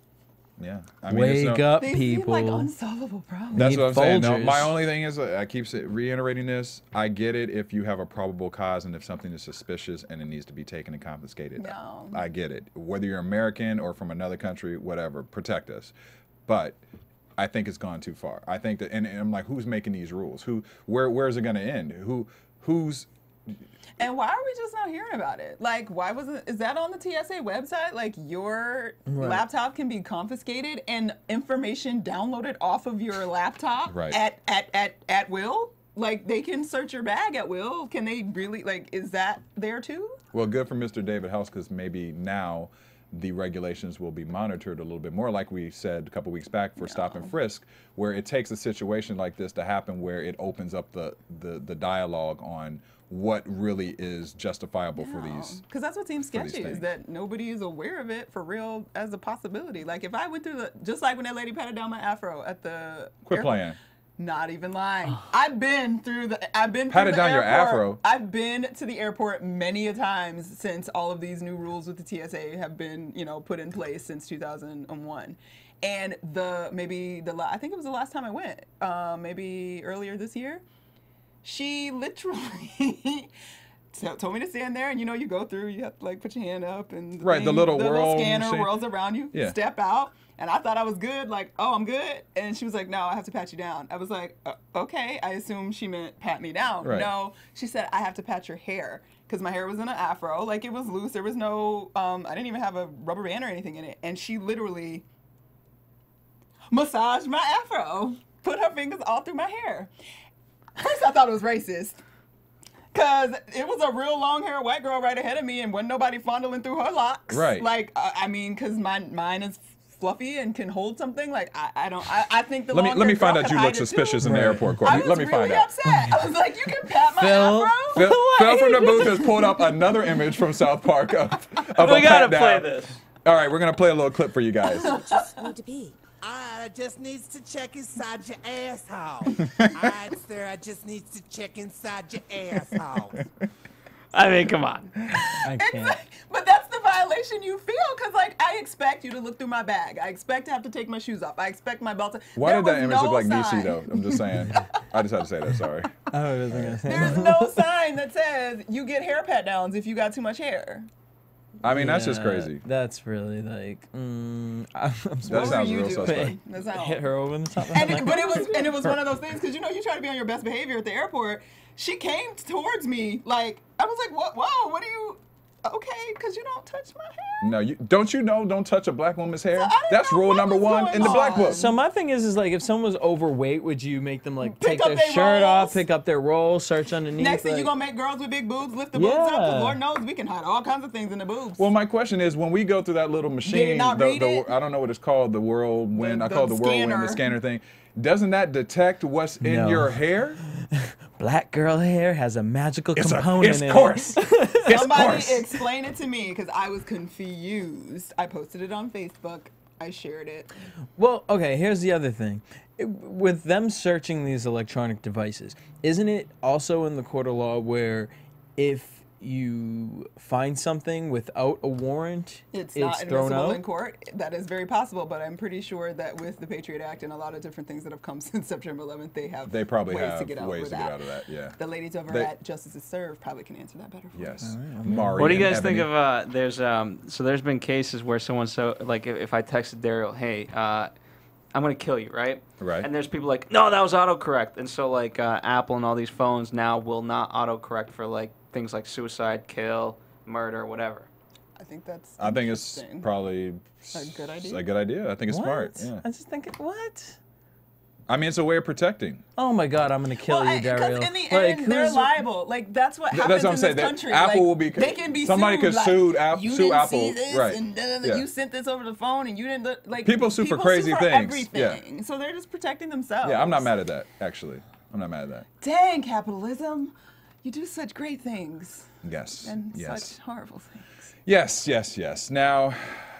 Yeah. I mean, it's wake no- up, They people. seem like unsolvable problems. That's need what I'm saying. No, Folgers. my only thing is, I keep reiterating this. I get it if you have a probable cause and if something is suspicious and it needs to be taken and confiscated. No. I get it. Whether you're American or from another country, whatever, protect us. But I think it's gone too far. I think that, and I'm like, who's making these rules? Where's it going to end? Who's And why are we just not hearing about it? Like, why wasn't, is that on the TSA website? Like, your Right. laptop can be confiscated and information downloaded off of your laptop Right. at will? Like, they can search your bag at will. Can they really, like, is that there too? Well, good for Mr. David House because maybe now the regulations will be monitored a little bit more, like we said a couple weeks back for stop and frisk, where it takes a situation like this to happen where it opens up the dialogue on what really is justifiable for these. Because that's what seems for these sketchy, is things. that nobody is aware of it for real as a possibility. Like, if I went through just like when that lady patted down my afro at the Quit airport. playing. Not even lying. I've been through the Patted down your airport. afro. I've been to the airport many a times since all of these new rules with the TSA have been, you know, put in place since 2001. And I think it was the last time I went, maybe earlier this year. She literally told me to stand there, and you know, you go through, you have to like put your hand up, and Right, the little whirl scanner machine. whirls around you. Yeah. Step out, and I thought I was good, like, oh, I'm good, and she was like, no, I have to pat you down. I was like, okay. I assumed she meant pat me down. Right. No, she said I have to pat your hair because my hair was in an afro, like it was loose. There was no, I didn't even have a rubber band or anything in it, and she literally massaged my afro, put her fingers all through my hair. First, I thought it was racist. Because it was a real long hair white girl right ahead of me and wasn't nobody fondling through her locks. Right. Like, I mean, because mine is fluffy and can hold something. Like, I think the Let long me find girl out could you hide look it, too. suspicious in the Right. airport, I Courtney. was Let me really find out. upset. I was like, you can pat my Phil. afro? Phil from the booth has pulled up another image from South Park of We a gotta pat play down. this. All right, we're gonna play a little clip for you guys. Just want to be. I just needs to check inside your asshole. Alright, sir, I just needs to check inside your asshole. I mean, come on. I can't. But that's the violation you feel, because like I expect you to look through my bag. I expect to have to take my shoes off. I expect my belt to. Why There did that was image no look like sign. DC though? I'm just saying. I just had to say that. Sorry. I wasn't gonna say There's no sign that says you get hair pat downs if you got too much hair. I mean, that's just Yeah, crazy. That's really like, I'm That supposed What sounds were you real doing? suspect. That's how. hit her over the top. And it was one of those things, because you know you try to be on your best behavior at the airport. She came towards me like I was like, what? Whoa, what are you? Okay, because you don't touch my hair. No, don't touch a black woman's hair. I didn't That's know rule what number was one going in the black on. book. So my thing is like, if someone was overweight, would you make them like Pick take up their their shirt off, rolls. pick up their roll, search underneath? Next thing like, you gonna make girls with big boobs lift the boobs up. 'Cause Yeah. Lord knows we can hide all kinds of things in the boobs. Well, my question is, when we go through that little machine, not read it? I don't know what it's called, the whirlwind. I The call it the whirlwind, the scanner. scanner thing. Doesn't that detect what's in No. your hair? black girl hair has a magical It's component in coarse. It's Somebody coarse. explain it to me, because I was confused. I posted it on Facebook. I shared it. it. Well, okay, here's the other thing. With them searching these electronic devices, isn't it also in the court of law where if you find something without a warrant, It's not thrown admissible out. in court. That is very possible, but I'm pretty sure that with the Patriot Act and a lot of different things that have come since September 11th, They probably ways have to get out ways with to get out of that. Yeah. The ladies over They- at Justice is Served probably can answer that better for Yes. you. Mari What do you and guys think Ebony. of so there's been cases where someone like if I texted Daryl, hey, I'm gonna kill you, right? Right. And there's people like, no, that was autocorrect, and so like Apple and all these phones now will not autocorrect for like things like suicide, kill, murder, whatever. I think that's I think it's interesting. probably A good idea? A good idea. I think it's smart. What? Yeah. I just think, what? I mean, it's a way of protecting. Oh my God, I'm gonna kill you, Because Daryl. in the Like, end, they're who's- liable. Like that's what happens That's what I'm in saying. this That country. Apple like, will be- They can be somebody sued. could like, sue you sue didn't Apple, see this, right. and Yeah. you sent this over the phone, and you didn't like. People sue for crazy sue for things. Yeah. Everything. So they're just protecting themselves. Yeah, I'm not mad at that. Actually, I'm not mad at that. Dang capitalism, you do such great things Yes. and Yes. such horrible things. Yes. Yes. Yes. Now,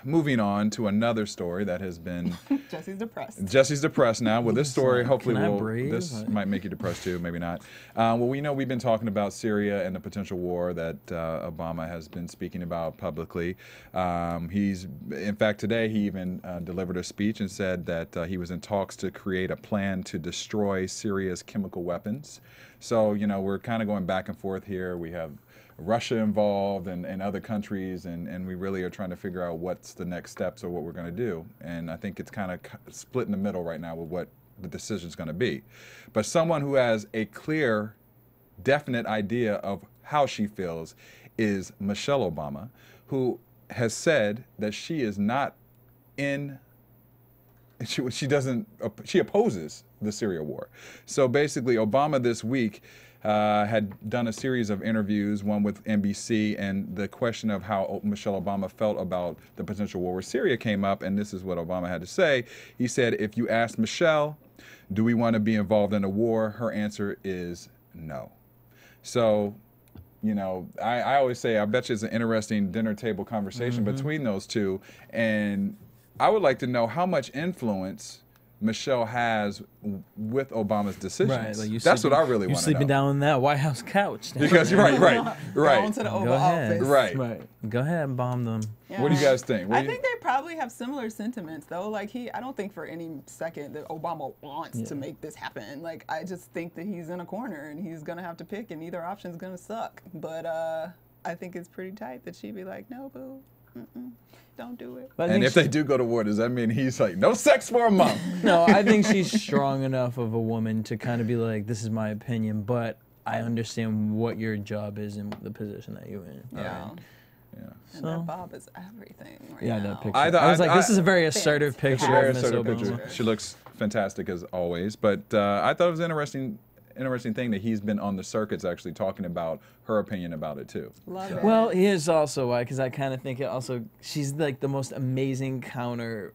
moving on to another story that has been. Jesse's depressed. Jesse's depressed now. Well, this story hopefully Can I will. breathe? This might make you depressed too. Maybe not. Well, we know we've been talking about Syria and the potential war that Obama has been speaking about publicly. In fact, today he even delivered a speech and said that he was in talks to create a plan to destroy Syria's chemical weapons. So we're kind of going back and forth here. We have Russia involved and other countries, and we really are trying to figure out what's the next steps or what we're going to do. And I think it's kind of split in the middle right now with what the decision is going to be. But someone who has a clear, definite idea of how she feels is Michelle Obama, who has said that she is not in. She opposes the Syria war. So basically, Obama this week had done a series of interviews, one with NBC, and the question of how Michelle Obama felt about the potential war with Syria came up, and this is what Obama had to say. He said, if you ask Michelle, do we want to be involved in a war? Her answer is no. So, I always say, I bet you it's an interesting dinner table conversation between those two, and I would like to know how much influence Michelle has with Obama's decisions. Right, like That's what I really want to know. You sleeping down on that White House couch. Because right. Going to the Oval Go ahead. Office. Right. Go ahead and bomb them. Yeah. What do you guys think? I think they probably have similar sentiments, though. Like I don't think for any second that Obama wants to make this happen. Like I just think that he's in a corner and he's gonna have to pick, and either option's gonna suck. But I think it's pretty tight that she'd be like, no, boo, don't do it. But I And think if they do go to war, does that mean he's like, no sex for a month? No, I think she's strong enough of a woman to kind of be like, this is my opinion, but I understand what your job is and the position that you're in. Yeah. Yeah. And that Bob is everything right Yeah, now. that picture. I- I was like, I- this is a very assertive Fantastic. picture Very of Miss assertive Obama. picture. She looks fantastic as always. But I thought it was interesting thing that he's been on the circuits actually talking about her opinion about it too. Love So- it. Well, here's also why, because I kind of think it also, she's like the most amazing counter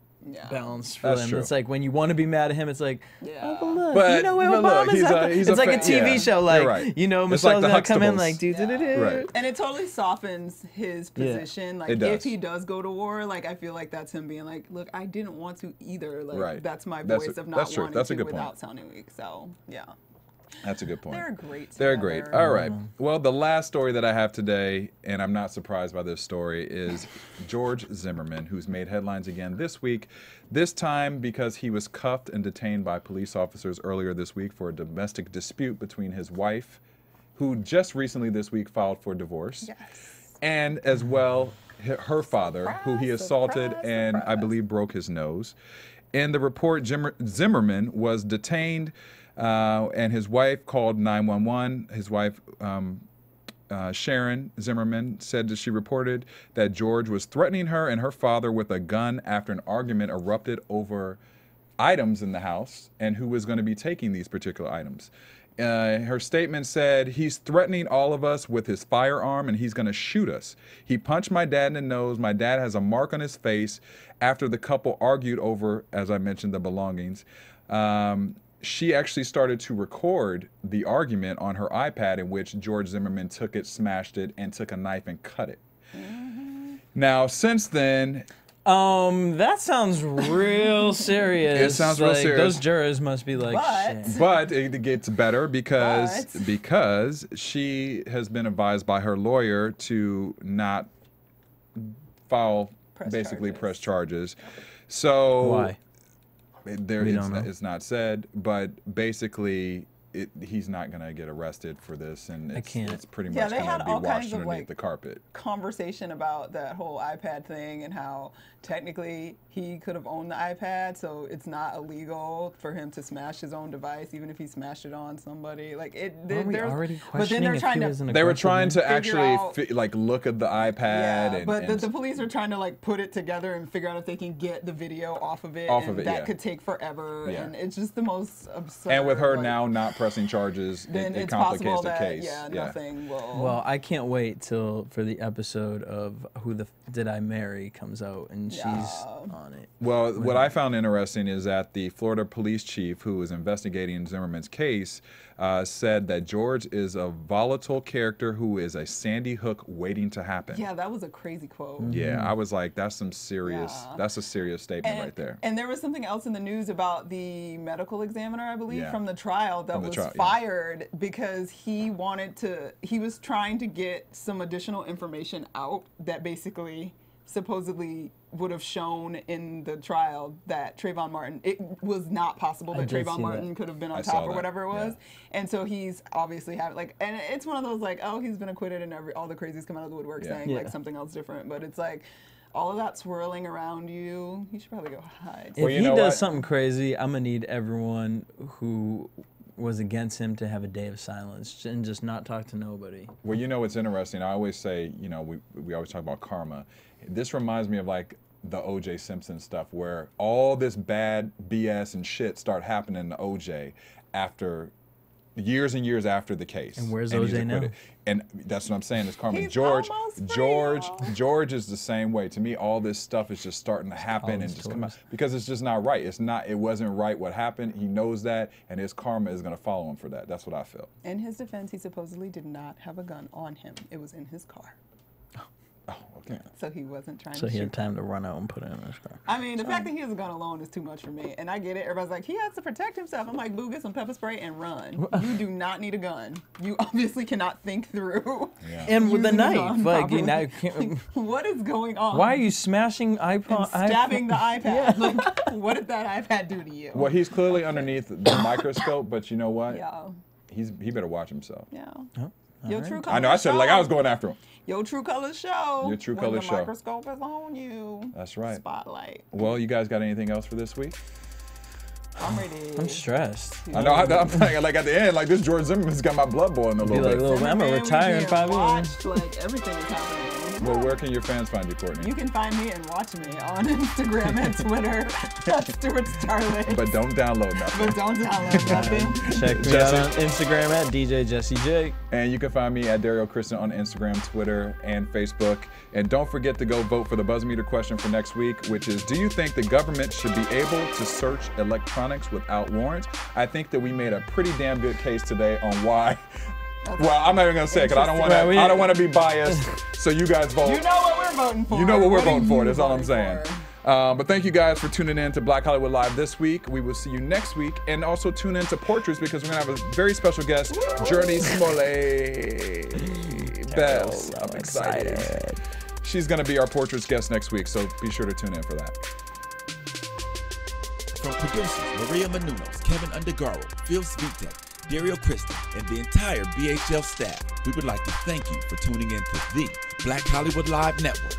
balance for That's them. true. It's like when you want to be mad at him, it's like, Yeah. oh, but look, But- you know where but look, Obama's he's at. he's It's like a fan. TV Yeah, show, you're like, right. you know, It's like Michelle's the gonna come in Huxtables. like, do. Right. And it totally softens his position. Like It does. if he does go to war, like I feel like that's him being like, look, I didn't want to either. Like Right. that's my That's voice a- of not that's true. wanting That's a to good point. without sounding weak. So yeah. That's a good point. They're great. They're great. together. All right. Well, the last story that I have today, and I'm not surprised by this story, is George Zimmerman, who's made headlines again this week. This time because he was cuffed and detained by police officers earlier this week for a domestic dispute between his wife, who just recently this week filed for divorce, Yes. and as well her father, who he assaulted surprise, and I believe broke his nose. In the report, Zimmerman was detained, and his wife called 911. His wife, Sharon Zimmerman, said that she reported that George was threatening her and her father with a gun after an argument erupted over items in the house and who was going to be taking these particular items. Her statement said, he's threatening all of us with his firearm and he's going to shoot us. He punched my dad in the nose. My dad has a mark on his face after the couple argued over, as I mentioned, the belongings. She actually started to record the argument on her iPad in which George Zimmerman took it, smashed it, and took a knife and cut it. Now, since then, That sounds real serious. It sounds real Like, serious. Those jurors must be like, But- shit. But it gets better because But- she has been advised by her lawyer to not file press charges. So Why? There, We don't know. it's not said, but basically he's not gonna get arrested for this, and I can't. it's pretty Yeah, much they had gonna be all kinds washed of, underneath like, the carpet. Conversation about that whole iPad thing and how technically he could have owned the iPad, so it's not illegal for him to smash his own device, even if he smashed it on somebody. Like Weren't we there's- already but then questioning they're if trying he to was an They were aggressive trying to man? actually out- like look at the iPad, Yeah, but and the police are trying to like put it together and figure out if they can get the video off of it. Off and of it, that yeah. could take forever, Yeah. and it's just the most absurd. and with her like, now not pressing charges, then it it's complicates possible the that case. nothing will. Well, I can't wait for the episode of Who the Did I Marry comes out, and she's on it. Well, what I found interesting is that the Florida police chief who was investigating Zimmerman's case said that George is a volatile character who is a Sandy Hook waiting to happen. yeah, that was a crazy quote. Yeah, I was like, that's some serious, Yeah. that's a serious statement right there. And there was something else in the news about the medical examiner, I believe, Yeah. from the trial that From the was trial, yeah. fired because he was trying to get some additional information out that basically supposedly would have shown in the trial that Trayvon Martin, it was not possible I that did Trayvon see Martin that. could have been on I top saw or that, whatever it was. yeah. And so he's obviously had and it's one of those like, oh, he's been acquitted and all the crazies come out of the woodwork Yeah. saying Yeah. like something else different. But it's like, all of that swirling around you, you should probably go hide. If Well, you he know does what? something crazy, I'm gonna need everyone who was against him to have a day of silence and just not talk to nobody. Well, you know what's interesting? I always say, you know, we always talk about karma. This reminds me of like the O.J. Simpson stuff, where all this bad BS and shit start happening to O.J. after years and years after the case. And where's he's O.J. now? acquitted. And that's what I'm saying. It's karma. He's George almost free, George is the same way. To me, all this stuff is just starting to happen and these just come out stories. because it's just not right. It wasn't right what happened. He knows that, and his karma is going to follow him for that. That's what I feel. In his defense, he supposedly did not have a gun on him. It was in his car. Oh, okay. So he wasn't trying So to he shoot. had time to run out and put it in his car. I mean, the fact that he has a gun alone is too much for me. And I get it. Everybody's like, he has to protect himself. I'm like, boo, get some pepper spray and run. You do not need a gun. You obviously cannot think through. Yeah. And with the using a knife, gun like, you know, properly. Like, what is going on? why are you smashing iPod? and stabbing the iPad? Like, what did that iPad do to you? Well, he's clearly underneath the microscope, but you know what? Yeah. He better watch himself. Yeah. Oh, Your alright. true I colors know. I said like I was going after him. Your true colors show. Your true when colors the show. microscope is on you. That's right. Spotlight. Well, you guys got anything else for this week? I'm ready. I'm stressed. I know. I'm like at the end, like this George Zimmerman's got my blood boiling a Be little like, bit. little, I'm gonna Man, we retire in being 5 years. watched, like everything is happening. Well, where can your fans find you, Courtney? You can find me and watch me on Instagram and Twitter at Stuart Starling. But don't download nothing. But don't download nothing. Check me Jesse. out on Instagram at DJ Jesse J. And you can find me at Dario Kristen on Instagram, Twitter, and Facebook. And don't forget to go vote for the Buzzmeter question for next week, which is, do you think the government should be able to search electronics without warrants? I think that we made a pretty damn good case today on why. Well, I'm not even gonna say it because I don't want Right, we- to. I don't want to be biased. So you guys vote. You know what we're voting for. You know what we're are voting for. you That's all I'm voting saying. for? But thank you guys for tuning in to Black Hollywood Live this week. We will see you next week. And also tune in to Portraits because we're going to have a very special guest, Journey Smollett. Bells. I'm excited. She's going to be our Portraits guest next week, so be sure to tune in for that. From producers Maria Menounos, Kevin Undergaro, Phil Svitek, Dario Kristen, and the entire BHL staff, we would like to thank you for tuning in to the Black Hollywood Live Network.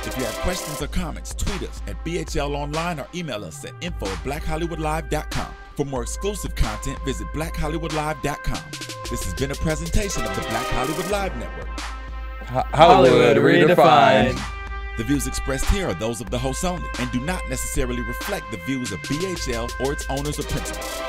If you have questions or comments, tweet us at BHL Online or email us at info@blackhollywoodlive.com. For more exclusive content, visit blackhollywoodlive.com. This has been a presentation of the Black Hollywood Live Network. Hollywood redefined. The views expressed here are those of the host only and do not necessarily reflect the views of BHL or its owners or principals.